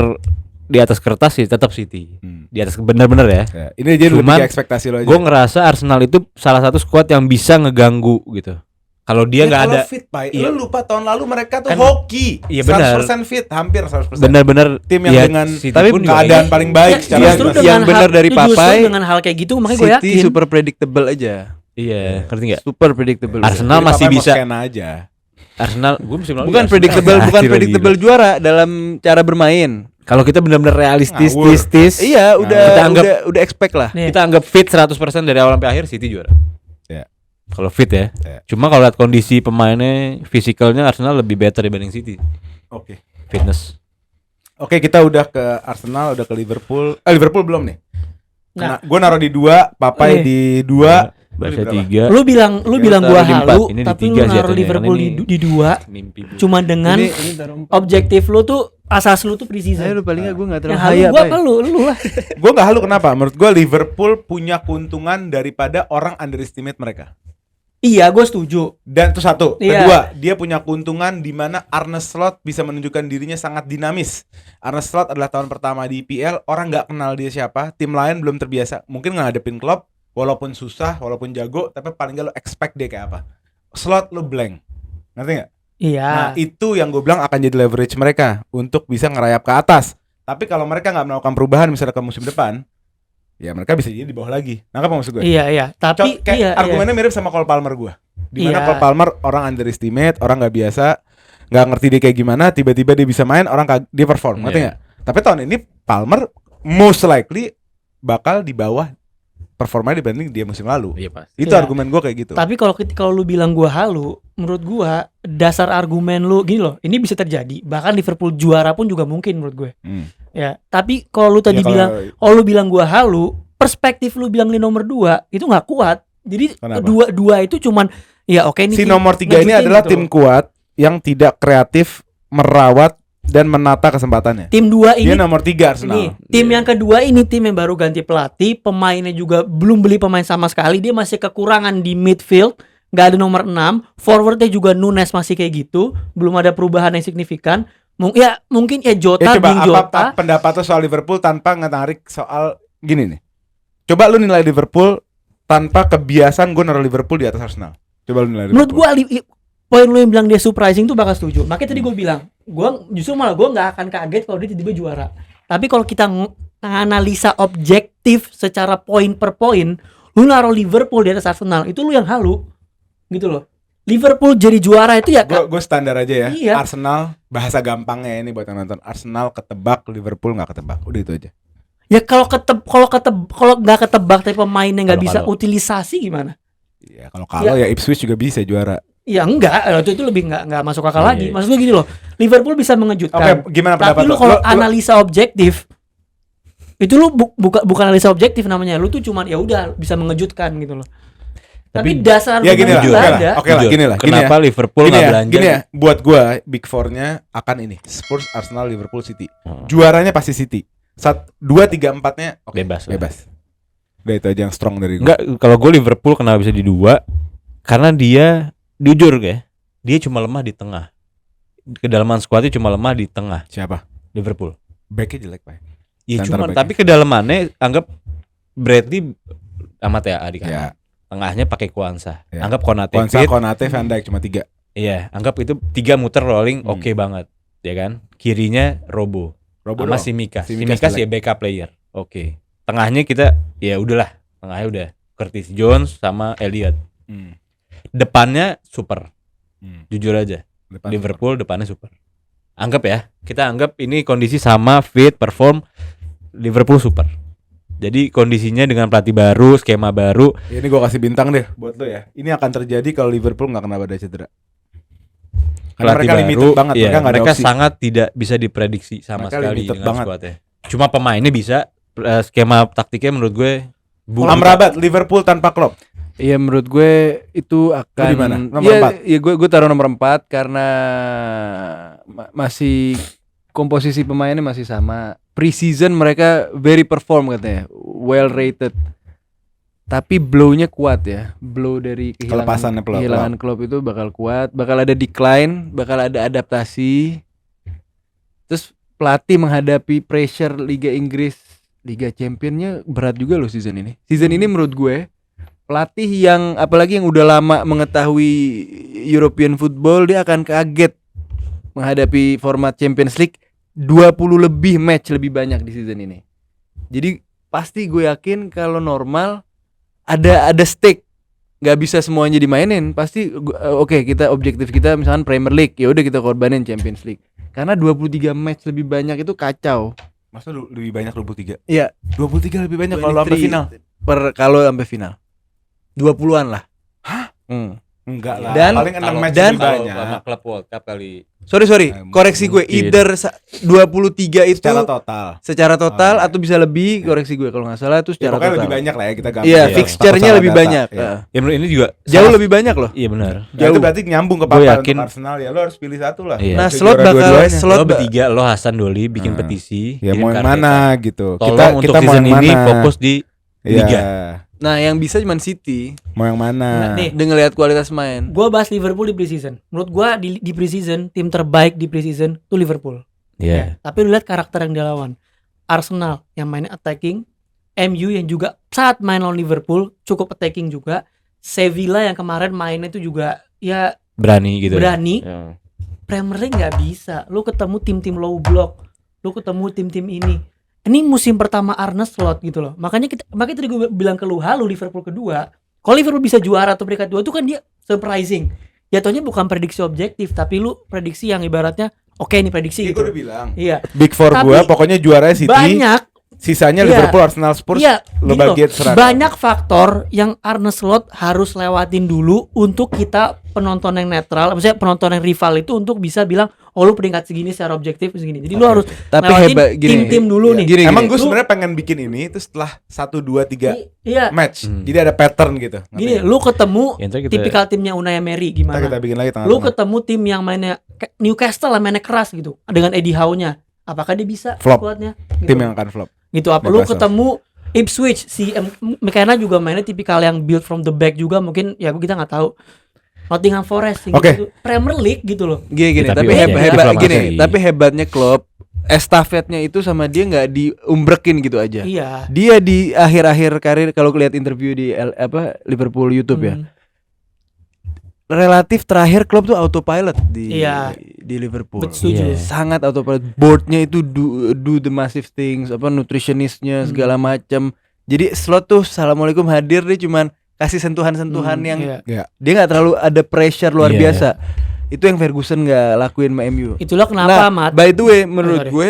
di atas kertas sih tetap City. Di atas bener-bener ya. Ya, ini jadi lebih Cuman, ke ekspektasi lo aja. Gue ngerasa Arsenal itu salah satu skuad yang bisa ngeganggu gitu. Kalau dia nggak ada fit, Pai. Iya. Lu lupa tahun lalu mereka tuh Kan- hoki. Iya, benar. 100% fit, hampir 100%. benar-benar Tim yang ya, dengan City tapi pun juga keadaan iya. paling baik Ya, secara yang- justru timnas. dengan yang benar hal- dari justru Papai, dengan hal kayak gitu makanya gue City yakin super predictable aja. Iya, ngerti nggak? Super predictable. Arsenal Jadi masih Papai mau bisa. scan aja. Arsenal gue musim lalu Bukan Arsenal. predictable, bukan Anjir, predictable gila. juara dalam cara bermain. Kalau kita benar-benar realistis, Ngawur. Iya, Kita anggap- udah expect lah. Nih. kita anggap fit 100% dari awal sampai akhir City juara. Ya. Kalau fit ya. Ya. Cuma kalau lihat kondisi pemainnya, fisikalnya Arsenal lebih better dibanding City. Oke. Fitness. Oke, kita udah ke Arsenal, udah ke Liverpool. Liverpool belum nih. Nah. Gue naruh di 2, Papai Nih. di 2. Barca berapa? 3. lu bilang Taruh gua di halu 4. Ini di tapi 3 lu sih naruh jatuhnya, Liverpool karena ini di 2 mimpi gua. cuma dengan Ini taruh 4. objektif lu tuh asas lu tuh Ayo preseason. lu paling enggak gue enggak terlalu Yang halu haya, gua Pai. apa lu lah. Gue gak halu kenapa? Menurut gue Liverpool punya keuntungan daripada orang underestimate mereka. Iya, gue setuju. Dan itu satu. Iya. Kedua, dia punya keuntungan di mana Arne Slot bisa menunjukkan dirinya sangat dinamis. Arne Slot adalah tahun pertama di IPL, orang nggak kenal dia siapa, tim lain belum terbiasa. Mungkin ngadepin Klopp, walaupun susah, walaupun jago, tapi paling nggak lo expect dia kayak apa. Slot lo blank, ngerti nggak? Iya. Nah itu yang gue bilang akan jadi leverage mereka untuk bisa ngerayap ke atas. Tapi kalau mereka nggak melakukan perubahan misalnya ke musim depan, ya mereka bisa jadi di bawah lagi. Nangkap apa maksud gue? Iya. Tapi Kayak iya. argumennya mirip sama Cole Palmer gue. Dimana Iya. Cole Palmer orang underestimate, orang nggak biasa, nggak ngerti dia kayak gimana, tiba-tiba dia bisa main, dia perform, ngerti Iya. nggak? Tapi tahun ini Palmer most likely bakal di bawah performanya dibanding dia musim lalu. Iya pasti. Itu Iya. argumen gue kayak gitu. Tapi kalau lu bilang gua halu, menurut gua dasar argumen lu gini loh, ini bisa terjadi. Bahkan Liverpool juara pun juga mungkin menurut gue. Hmm. Ya, tapi kalau lu tadi Ya, kalau- bilang, kalau lu bilang gua halu, perspektif lu bilang di nomor 2 itu nggak kuat. Jadi Kenapa? dua itu cuman ya oke ini si tim nomor 3 ini ngejutin adalah gitu tim loh. kuat yang tidak kreatif merawat dan menata kesempatannya. Tim 2 Dia ini nomor 3 Arsenal. ini tim yang kedua ini tim yang baru ganti pelatih, pemainnya juga belum beli pemain sama sekali, dia masih kekurangan di midfield, nggak ada nomor 6, forwardnya juga Nunes masih kayak gitu, belum ada perubahan yang signifikan. Mungkin Jota, Coba Ding apa Jota. pendapat lo soal Liverpool tanpa ngetarik soal gini nih. Coba lu nilai Liverpool tanpa kebiasaan gue naruh Liverpool di atas Arsenal. Coba lu nilai Menurut Liverpool. gua poin lu yang bilang dia surprising tuh bakal setuju. Makanya tadi gue bilang justru malah gue nggak akan kaget kalau dia tiba-tiba juara. Tapi kalau kita analisa objektif secara poin per poin, lu naruh Liverpool di atas Arsenal, itu lu yang halu, gitu loh. Liverpool jadi juara itu ya. Gue standar aja ya. Iya. Arsenal, bahasa gampangnya ini buat yang nonton. Arsenal ketebak, Liverpool nggak ketebak. Udah itu aja. Ya kalau nggak ketebak tapi pemainnya nggak bisa Kalau. utilisasi gimana? Ya kalau ya Ipswich juga bisa juara. Ya enggak, itu lebih nggak masuk akal Iya, lagi. iya. Maksudnya gini loh, Liverpool bisa mengejutkan. Oke, gimana pendapat Tapi lu lo? kalau Lo- analisa objektif, itu lu bukan analisa objektif namanya. Lu tuh cuman ya udah bisa mengejutkan gitu loh. Tapi dasar Ya gini lah, argumennya oke nggak ada. lah, oke lah, Jujur, gini lah. Kenapa Liverpool Gini nggak ya, belanja? gini ya, buat gua Big Four-nya akan ini Spurs, Arsenal, Liverpool, City. Hmm. Juaranya pasti City. 2, 3, 4-nya oke, Bebas lah. bebas. Udah itu aja yang strong dari gua. Enggak, kalau gue Liverpool kenapa bisa di 2? Karena dia jujur ya, dia cuma lemah di tengah. Kedalaman skuadnya cuma lemah di tengah. Siapa? Liverpool. Backnya jelek, Pak. Ya Center cuma back-nya. tapi kedalamannya anggap Bradley sama TA di kanan. Ya, Tengahnya pakai Kwanza. Ya. Anggap Konate Konsa, fit. Konate, Van Dijk cuma 3. Iya, anggap itu 3 muter rolling Hmm. oke banget, ya kan? Kirinya Robo Robo sama doang. Simikas. Tsimikas Simikas jelek. ya backup player. Oke. Tengahnya kita ya udahlah, tengahnya udah Curtis Jones sama Elliot. Hmm. Depannya super. Hmm. Jujur aja. Depan Liverpool depannya super. Anggap ya, kita anggap ini kondisi sama, fit, perform, Liverpool super. Jadi kondisinya dengan pelatih baru, skema baru, Ya, ini gua kasih bintang deh buat lo ya. Ini akan terjadi kalau Liverpool nggak kena badai cedera. Karena pelatih mereka limited baru, banget, iya, mereka nggak ada mereka opsi. sangat tidak bisa diprediksi sama Mereka sekali limited dengan banget. skuadnya. Cuma pemainnya bisa, skema taktiknya menurut gue Amrabat Liverpool tanpa Klopp. Iya menurut gue itu akan Lu di mana? Nomor Iya, 4? iya gue taruh nomor 4 karena masih komposisi pemainnya masih sama. Pre-season mereka very perform katanya, well rated. Tapi blow-nya kuat ya. Blow dari Kelepasannya kehilangan Klopp itu bakal kuat, bakal ada decline, bakal ada adaptasi. Terus pelatih menghadapi pressure Liga Inggris, Liga Championnya berat juga loh season ini. Season ini menurut gue pelatih yang apalagi yang udah lama mengetahui European football, dia akan kaget menghadapi format Champions League 20 lebih match lebih banyak di season ini. Jadi pasti gue yakin kalau normal ada stake, nggak bisa semuanya dimainin. Pasti oke, kita objektif kita misalkan Premier League, ya udah kita korbanin Champions League. Karena 23 match lebih banyak itu kacau. Masa lebih banyak 23? Iya, 23 lebih banyak kalau sampai 23 final. kalau sampai final 20-an lah. Hah? Enggak lah. Dan- paling 6 match dan- lebih banyak. sama klub World Cup kali. Sorry, koreksi gue. Mungkin. Either 23 itu Secara total. atau bisa lebih, koreksi gue kalau nggak salah itu Ya, secara pokoknya total. lebih banyak lah ya kita gampang. Iya, Iya, fixture-nya Salah lebih data, banyak. iya. Ya menurut ini juga Jauh salah- lebih banyak loh. Iya benar. Ya, itu berarti nyambung ke Gua papan yakin- untuk Arsenal ya. Lo harus pilih satu lah. Iya. Nah, Bisa slot juara bakal dua-duanya. slot Lo bertiga, lo Hasan Doli bikin Nah. petisi. Ya kirim mau ke yang Arteta. mana gitu. Tolong untuk mau season yang ini mana? fokus di Iya. Liga. Nah, yang bisa cuma City. Mau yang mana? Nah, nih. Dengan lihat kualitas main. Gua bahas Liverpool di preseason. Menurut gua di preseason tim terbaik di preseason itu Liverpool. Iya. Tapi lu lihat karakter yang dia lawan. Arsenal yang mainnya attacking, MU yang juga saat main lawan Liverpool cukup attacking juga. Sevilla yang kemarin mainnya itu juga ya Berani gitu. berani. Ya. Premier League nggak bisa. Lu ketemu tim-tim low block, lu ketemu tim-tim ini. Ini musim pertama Arne Slot gitu loh. Makanya tadi gue bilang ke lu, halu Liverpool kedua. Kalau Liverpool bisa juara atau peringkat 2 itu kan dia surprising. Jatuhnya bukan prediksi objektif, tapi lu prediksi yang ibaratnya oke ini prediksi Iya, gitu. gue udah bilang. Iya. Big Four Tapi gua pokoknya juara City. Banyak. Sisanya Iya. Liverpool, Arsenal, Spurs. Iya, lo gini bagi loh, seragam. banyak faktor yang Arne Slot harus lewatin dulu untuk kita penonton yang netral, maksudnya penonton yang rival itu untuk bisa bilang, oh lu peringkat segini secara objektif segini. Jadi lu Oke, harus Tapi lewatin hebat gini. tim-tim dulu Iya. nih. Gini, Emang gini. gue Lu- sebenarnya pengen bikin ini itu setelah 1, 2, 3 Iya. match. Hmm. Jadi ada pattern gitu. Gini, lu ketemu Ya, ntar kita- tipikal timnya Unai Emery Kita gimana? bikin lagi Lu tengah-tengah. ketemu tim yang mainnya kayak Newcastle lah, mainnya keras gitu dengan Eddie Howe-nya. Apakah dia bisa Flop. squadnya? Gitu. Tim yang akan flop. Gitu apa lu Newcastle. ketemu Ipswich si McKenna juga mainnya tipikal yang build from the back juga, mungkin ya kita nggak tahu. Nottingham Forest Oke. gitu. Premier League gitu loh. Gini, Ya, tapi tapi hebat objektif gini, lah masih. tapi hebatnya Klopp, estafetnya itu sama dia nggak diumbrekin gitu aja. Iya. Dia di akhir-akhir karir kalau lihat interview di Liverpool YouTube ya, Hmm. relatif terakhir Klopp tuh autopilot di Iya. di Liverpool. Setuju. Iya. Sangat autopilot. Boardnya itu do the massive things, apa nutritionistnya segala macam. Jadi Slot tuh assalamualaikum hadir, dia cuman kasih sentuhan-sentuhan yang Iya. dia nggak terlalu ada pressure luar Iya. biasa. Itu yang Ferguson nggak lakuin sama MU. Itulah kenapa Nah, by the way, menurut sorry. gue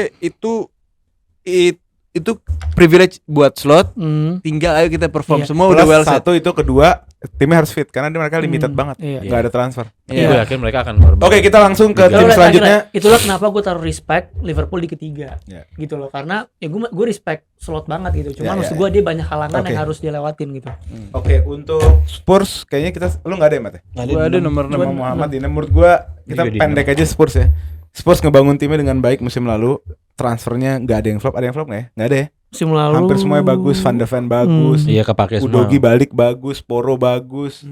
itu privilege buat Slot. Hmm, Tinggal ayo kita perform Iya. semua Plus udah well set. satu itu, kedua timnya harus fit karena mereka limited banget. iya. Nggak ada transfer. Gue Iya. yakin mereka akan berubah. Oke, kita langsung ke Itulah tim Itulah- selanjutnya. itulah kenapa gue taruh respect Liverpool di ketiga, Ya. gitu loh. Karena ya gue respect Slot banget gitu. Cuman Ya, maksud ya, gue dia banyak halangan Oke. yang harus dilewatin gitu. Oke, untuk Spurs kayaknya kita lu nggak ada ya, Mat? Ya? Gue ada nomor Sama 6. Muhammad ini menurut gua kita Juga di pendek aja Spurs ya. Spurs ngebangun timnya dengan baik musim lalu. Transfernya nggak ada yang flop, ada yang flop nggak ya? Nggak ada ya. Musim lalu Hampir semuanya bagus, Van de Ven bagus, Iya kepake semua. Udogi balik bagus, Poro bagus,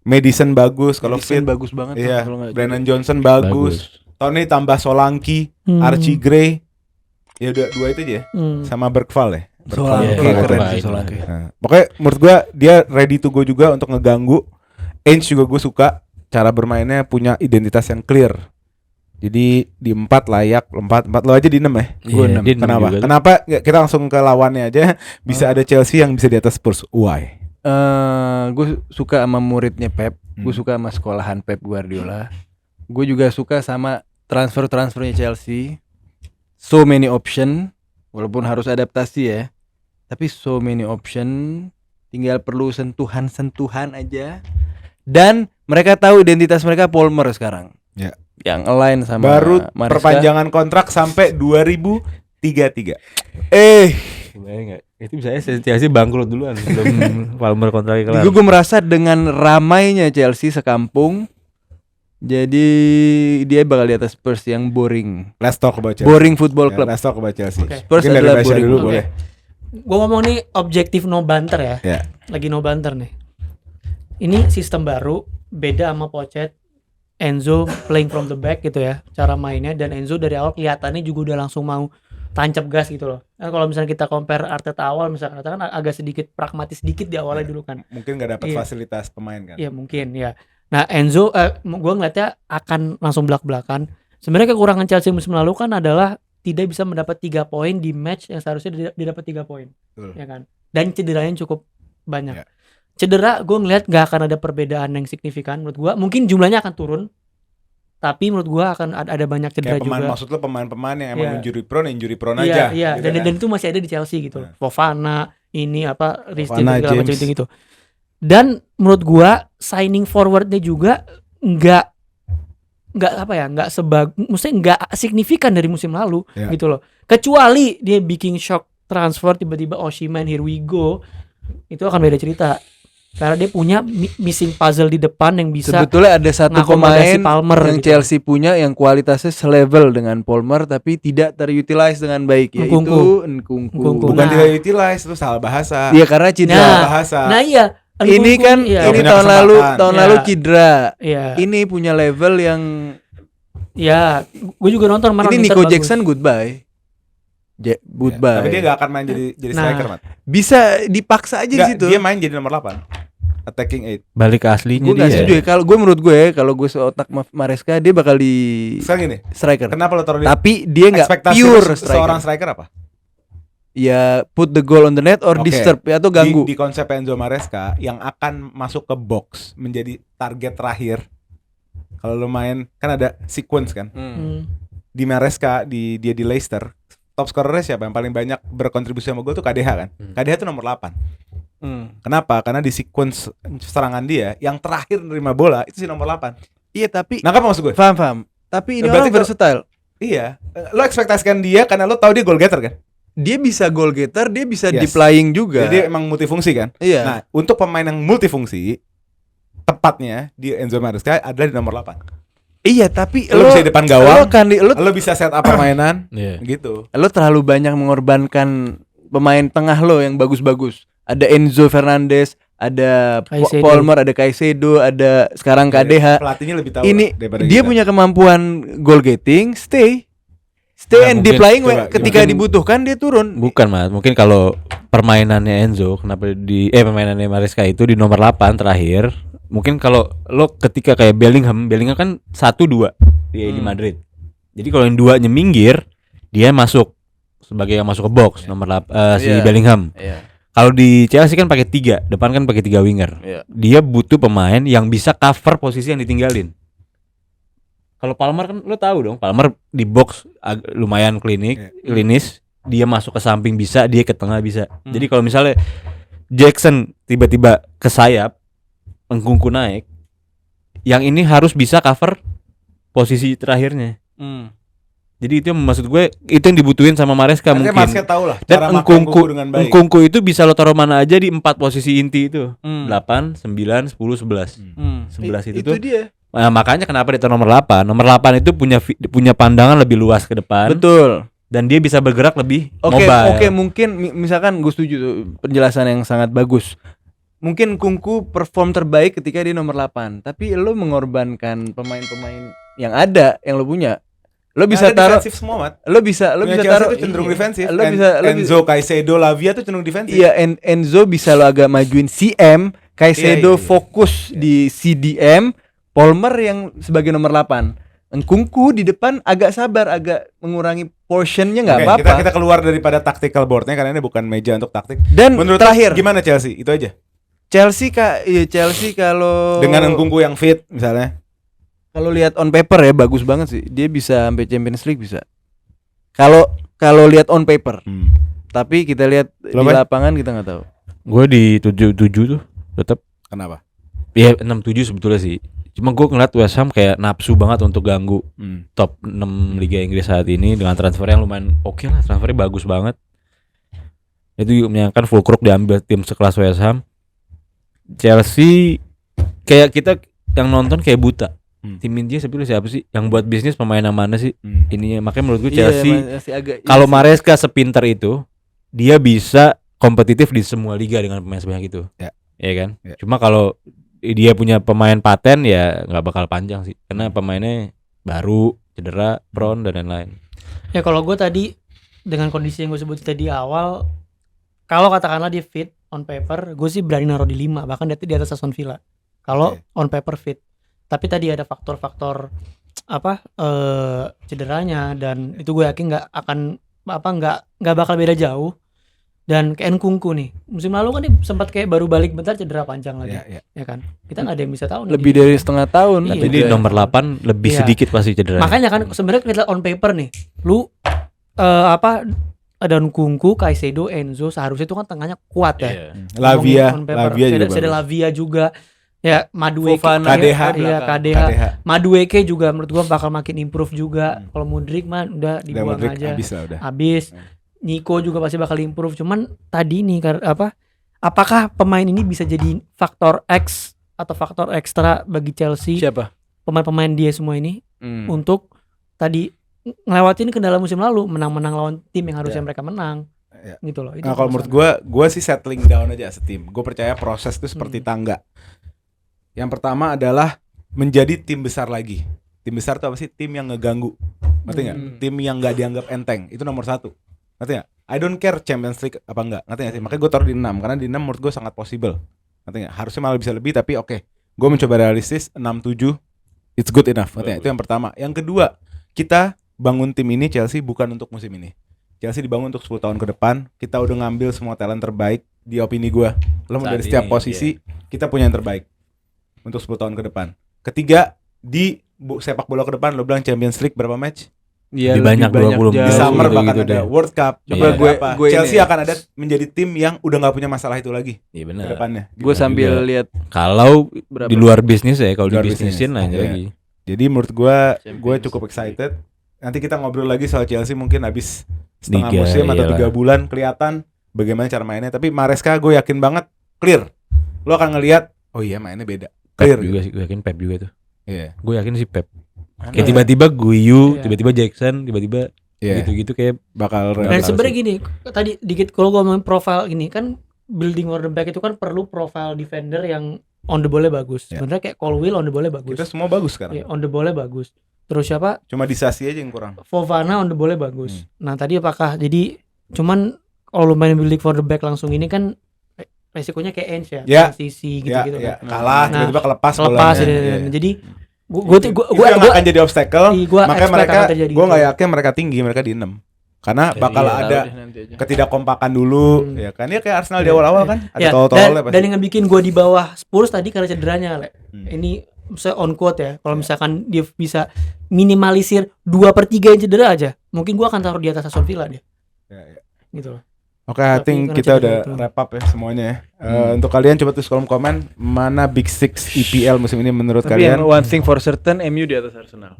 Madison bagus kalau fit. bagus banget. Iya, kalau nggak Brennan Johnson bagus. Tahun ini tambah Solanke, Hmm. Archie Gray. Ya udah dua itu aja ya. Hmm. Sama Bergval ya. Solanke Iya, keren baik. sih Solanke. Nah, pokoknya menurut gua dia ready to go juga untuk ngeganggu. Ainge juga gue suka cara bermainnya, punya identitas yang clear. Jadi di 4 layak, 4 lo aja di 6 ya. Gue Iya, Kenapa? Kenapa nggak kita langsung ke lawannya aja? Bisa ada Chelsea yang bisa di atas Spurs. Why? Gue suka sama muridnya Pep. Gue Hmm. suka sama sekolahan Pep Guardiola. Gue juga suka sama transfernya Chelsea. So many option, walaupun harus adaptasi ya. Tapi so many option, tinggal perlu sentuhan-sentuhan aja. Dan mereka tahu identitas mereka Palmer sekarang. Ya. Yang align sama Baru Maresca. perpanjangan kontrak sampai 2033. Bayang nggak? Itu bisa Chelsea bangkrut duluan sebelum Palmer kontraknya kelar. Gue merasa dengan ramainya Chelsea sekampung, jadi dia bakal di atas Spurs yang boring. Let's talk about Chelsea. Boring football Ya, club. let's talk about Chelsea. Oke. Spurs Mungkin dari adalah Basya boring. dulu Oke. boleh. Gue ngomong nih objektif no banter ya. Ya. Lagi no banter nih. Ini sistem baru, beda sama Pochet. Enzo playing from the back gitu ya, cara mainnya. Dan Enzo dari awal kelihatannya juga udah langsung mau tancap gas gitu loh. Kan kalau misalnya kita compare Arteta awal, misalnya Arteta kan agak sedikit pragmatis sedikit di awalnya dulu kan. Mungkin nggak dapat Iya. fasilitas pemain kan. Iya mungkin ya. Nah Enzo, gue ngeliatnya akan langsung belak-belakan. Sebenarnya kekurangan Chelsea musim lalu kan adalah tidak bisa mendapat 3 poin di match yang seharusnya dia dapat 3 poin, Betul. ya kan? Dan cederanya cukup banyak. Ya. Cedera gue ngeliat gak akan ada perbedaan yang signifikan menurut gue. Mungkin jumlahnya akan turun, tapi menurut gue akan ada banyak cedera Kayak pemain, juga. maksud lo pemain-pemain yang emang Iya. injury prone Iya, aja. iya. gitu Dan, kan. dan itu masih ada di Chelsea gitu. Nah. Fofana, ini apa, Ristin Fofana, segala macam James. itu. Dan menurut gua signing forwardnya juga nggak apa ya, maksudnya nggak signifikan dari musim lalu Ya. gitu loh. Kecuali dia bikin shock transfer tiba-tiba Osimhen here we go, itu akan beda cerita. Karena dia punya missing puzzle di depan yang bisa Sebetulnya ada satu ngakomodasi pemain Palmer yang gitu. Chelsea punya yang kualitasnya selevel dengan Palmer tapi tidak terutilize dengan baik, yaitu Nkunku. Nkunku. Bukan Nah. tidak utilize, itu salah bahasa. Iya karena cedera. Nah, bahasa. Nah iya, Ini Nkunku, kan iya, ini punya tahun lalu kesempatan. Ya. cedera. iya. Ini punya level yang Ya, gue juga nonton kemarin ini United Nico bagus. Jackson goodbye. Goodbye. Tapi dia gak akan main jadi Nah. striker, Mat. Bisa dipaksa aja di Nggak, situ. dia main jadi nomor 8. Attacking 8. balik ke aslinya Gue gak dia. setuju ya. Kalau gue menurut gue kalau gue seotak Maresca dia bakal di Sekarang gini, striker. kenapa lo taruh dia? Tapi dia nggak Ekspektasi pure lo seorang striker. striker apa? Ya put the goal on the net or Oke. disturb ya, atau ganggu. Di konsep Enzo Maresca yang akan masuk ke box menjadi target terakhir. Kalau lo main kan ada sequence kan. Hmm. Di Maresca dia di Leicester, top scorernya siapa yang paling banyak berkontribusi sama gol tuh KDH kan. KDH tuh nomor 8. Kenapa? Karena di sequence serangan dia yang terakhir nerima bola itu si nomor 8. Iya tapi Nah, apa maksud gue? paham. Tapi ini Berarti orang versatile. Iya, lo ekspektasikan dia karena lo tahu dia goal getter kan. Dia bisa goal getter, dia bisa Yes. deep lying juga. Jadi emang multifungsi kan. Iya. Nah, untuk pemain yang multifungsi tepatnya di Enzo Maresca adalah di nomor 8. Iya, tapi Lo bisa di depan gawang, lo lo bisa set up permainan Iya. gitu. lo terlalu banyak mengorbankan pemain tengah lo yang bagus-bagus. Ada Enzo Fernandez, ada Caicedo. Palmer, ada Caicedo, ada sekarang KDH. Pelatihnya lebih tahu Ini lah daripada dia kita. punya kemampuan goal getting, stay Nah, and deep mungkin- lying coba, ketika mungkin- dibutuhkan dia turun. Bukan Mas, mungkin kalau permainannya Enzo kenapa permainannya Maresca itu di nomor 8 terakhir. Mungkin kalau lo ketika kayak Bellingham kan 1-2. di Madrid. Jadi kalau yang duanya minggir, dia masuk sebagai yang masuk ke box nomor si Iya. Bellingham. Iya. Kalau di Chelsea kan pakai 3, depan kan pakai 3 winger. Iya. Dia butuh pemain yang bisa cover posisi yang ditinggalin. Kalau Palmer kan lo tahu dong, Palmer di box lumayan klinis, dia masuk ke samping bisa, dia ke tengah bisa. Jadi kalau misalnya Jackson tiba-tiba ke sayap, Nkunku naik, yang ini harus bisa cover posisi terakhirnya. Jadi itu yang maksud gue, itu yang dibutuhin sama Maresca Artinya mungkin. Maresca tahu lah Dan cara makan Nkunku dengan baik. Nkunku itu bisa lo taruh mana aja di 4 posisi inti itu. 8, 9, 10, 11. 11 itu tuh. dia. Nah, makanya kenapa dia taruh nomor 8. Nomor 8 itu punya pandangan lebih luas ke depan. Betul. Dan dia bisa bergerak lebih Oke, mobile. mungkin misalkan gue setuju tuh penjelasan yang sangat bagus. Mungkin Nkunku perform terbaik ketika dia nomor 8, tapi lo mengorbankan pemain-pemain yang ada yang lo punya. Lo bisa Ada taruh defensif semua, Mat. lo bisa Punya Chelsea taruh tuh cenderung defensif. Lo bisa Enzo, Caicedo, Lavia tuh cenderung defensif. iya, Enzo bisa lo agak majuin CM, Caicedo Iya. fokus di CDM, Palmer yang sebagai nomor 8. Nkunku di depan agak sabar, agak mengurangi portionnya nggak Oke, apa-apa. kita keluar daripada tactical boardnya karena ini bukan meja untuk taktik. Dan Menurut terakhir, lo gimana Chelsea? Itu aja. Chelsea kalau Dengan Nkunku yang fit misalnya. kalau lihat on paper ya bagus banget sih. Dia bisa sampai Champions League bisa. Kalau lihat on paper. Tapi kita lihat Lo, di Bay? lapangan kita nggak tahu. Gue di 7 tuh tetap. Kenapa? Ya 6-7 sebetulnya sih. Cuma gue ngeliat West Ham kayak nafsu banget untuk ganggu top 6 Liga Inggris saat ini dengan transfer yang lumayan oke lah, transfernya bagus banget. Itu menyangkan Fulkrug diambil tim sekelas West Ham. Chelsea kayak kita yang nonton kayak buta. Tim India sebetulnya siapa sih yang buat bisnis pemain yang mana sih? Ininya makanya menurut gue Chelsea masih agak kalau Maresca sepintar itu dia bisa kompetitif di semua liga dengan pemain sebanyak itu. Ya kan? Ya. Cuma kalau dia punya pemain paten ya nggak bakal panjang sih karena pemainnya baru, cedera, prone dan lain-lain. Ya kalau gue tadi dengan kondisi yang gue sebut tadi awal, kalau katakanlah dia fit on paper, gue sih berani naruh di 5, bahkan di atas Aston Villa. Kalau on paper fit. Tapi tadi ada faktor-faktor cederanya, dan itu gue yakin nggak bakal beda jauh. Dan kayak Nkunku nih, musim lalu kan dia sempat kayak baru balik bentar cedera panjang lagi, ya kan? Kita nggak ada yang bisa tahu. lebih dari setengah tahun. Iya. Tapi di nomor 8 lebih Iya. sedikit pasti cedera. Makanya kan sebenarnya kita on paper nih, lu ada Nkunku, Caicedo, Enzo, seharusnya itu kan tengahnya kuat ya. Iya. Lavia, On paper. Lavia juga Ada bagus. Lavia juga. Ya, Madueke, Fofana, KDH. Madueke juga menurut gua bakal makin improve juga. Kalau Mudryk mah udah dibuang Modric aja. habis lah udah. Habis. Nico juga pasti bakal improve. Cuman tadi nih apakah pemain ini bisa jadi faktor X atau faktor ekstra bagi Chelsea? Siapa? Pemain-pemain dia semua ini untuk tadi ngelewatin kendala musim lalu, menang-menang lawan tim yang harusnya mereka menang. Ya. Gitu loh. Itu Nah kalau menurut masalah. gue sih settling down aja as a team. Gue percaya proses itu seperti tangga. Yang pertama adalah menjadi tim besar lagi. Tim besar itu apa sih? Tim yang ngeganggu. Ngerti nggak? Tim yang nggak dianggap enteng. Itu nomor 1. Ngerti nggak? I don't care Champions League apa enggak. Ngerti nggak sih? Makanya gue taruh di 6. Karena di 6 menurut gue sangat possible. Ngerti nggak? Harusnya malah bisa lebih, tapi oke. Gue mencoba realistis 6-7. It's good enough. Ngerti nggak? Itu yang pertama. Yang kedua, kita bangun tim ini Chelsea bukan untuk musim ini. Chelsea dibangun untuk 10 tahun ke depan. Kita udah ngambil semua talent terbaik di opini gue. Lo mau Saat dari setiap ini, posisi kita punya yang terbaik untuk 10 tahun ke depan. Ketiga, di sepak bola ke depan lo bilang Champions League berapa match? Iya, Di banyak, 20 Di jauh, summer gitu-gitu bahkan ada deh. World Cup. Coba Ada gue- apa? gue ini Chelsea ya. akan ada menjadi tim yang udah nggak punya masalah itu lagi Iya ke benar. depannya. Gue sambil juga. lihat Kalau berapa. di luar bisnis ya, kalau Di luar dibisnisin bisnis. lah Iya. lagi. Jadi menurut gue Champions cukup excited. Nanti kita ngobrol lagi soal Chelsea mungkin habis setengah Liga, musim atau iyalah. 3 bulan kelihatan bagaimana cara mainnya. Tapi Maresca gue yakin banget clear. Lo akan ngelihat, oh iya mainnya beda. Pep Clear. juga sih, gue yakin Pep juga tuh. Iya. Gue yakin sih Pep. Mana Kayak ya? tiba-tiba Guyu, Iya. tiba-tiba Jackson, tiba-tiba Iya. gitu-gitu kayak Bakal Dan Bakal sebenarnya sih. gini, tadi dikit kalau gue ngomongin profile gini kan, building order back itu kan perlu profile defender yang on the ball-nya bagus. Ya. Sebenarnya kayak Colwill on the ball-nya bagus. kita semua bagus sekarang. Ya, on the ball-nya bagus. Terus siapa? Cuma Disasi aja yang kurang. Fofana on the ball-nya bagus. Nah, tadi apakah jadi cuman kalau lu main building for the back langsung ini kan resikonya kayak Ends ya, Ya. transisi Ya, gitu-gitu ya. kan. Kalah Nah, tiba-tiba kelepas Lepas bolanya. ya. Iya. Jadi Gue Itu yang akan jadi obstacle. Makanya mereka, gue nggak yakin mereka tinggi, mereka di 6. Karena bakal ada ketidakkompakan dulu, ya kan? Ya kayak Arsenal di awal-awal kan, ada Ya, tol-tolnya dan yang bikin gue di bawah Spurs tadi karena cederanya, Le. Ini saya on quote ya. Kalau misalkan dia bisa minimalisir 2/3 yang cedera aja, mungkin gue akan taruh di atas Aston Villa dia. Ya. Gitu loh. Oke, I Tapi think karena kita cedera udah itu. wrap up ya semuanya ya. Untuk kalian coba tulis kolom komen mana Big Six EPL musim ini menurut Tapi yang kalian. one thing for certain, MU di atas Arsenal.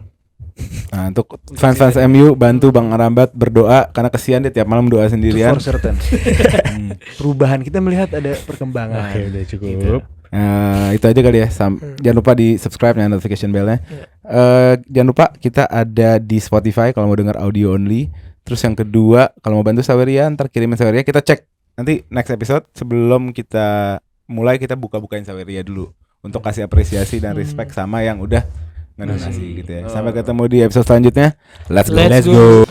Nah, untuk fans MU bantu Bang Arambat berdoa karena kesian dia tiap malam doa sendirian. For certain. Perubahan kita melihat ada perkembangan. Oke, udah cukup. Itu aja kali ya. Jangan lupa di subscribe dan notification bellnya. Jangan lupa kita ada di Spotify kalau mau dengar audio only. Terus yang kedua kalau mau bantu Saweria ntar kirimin Saweria, kita cek nanti next episode sebelum kita mulai kita buka-bukain Saweria dulu untuk kasih apresiasi dan respect sama yang udah ngedonasi gitu ya. Sampai ketemu di episode selanjutnya. Let's go. Let's go.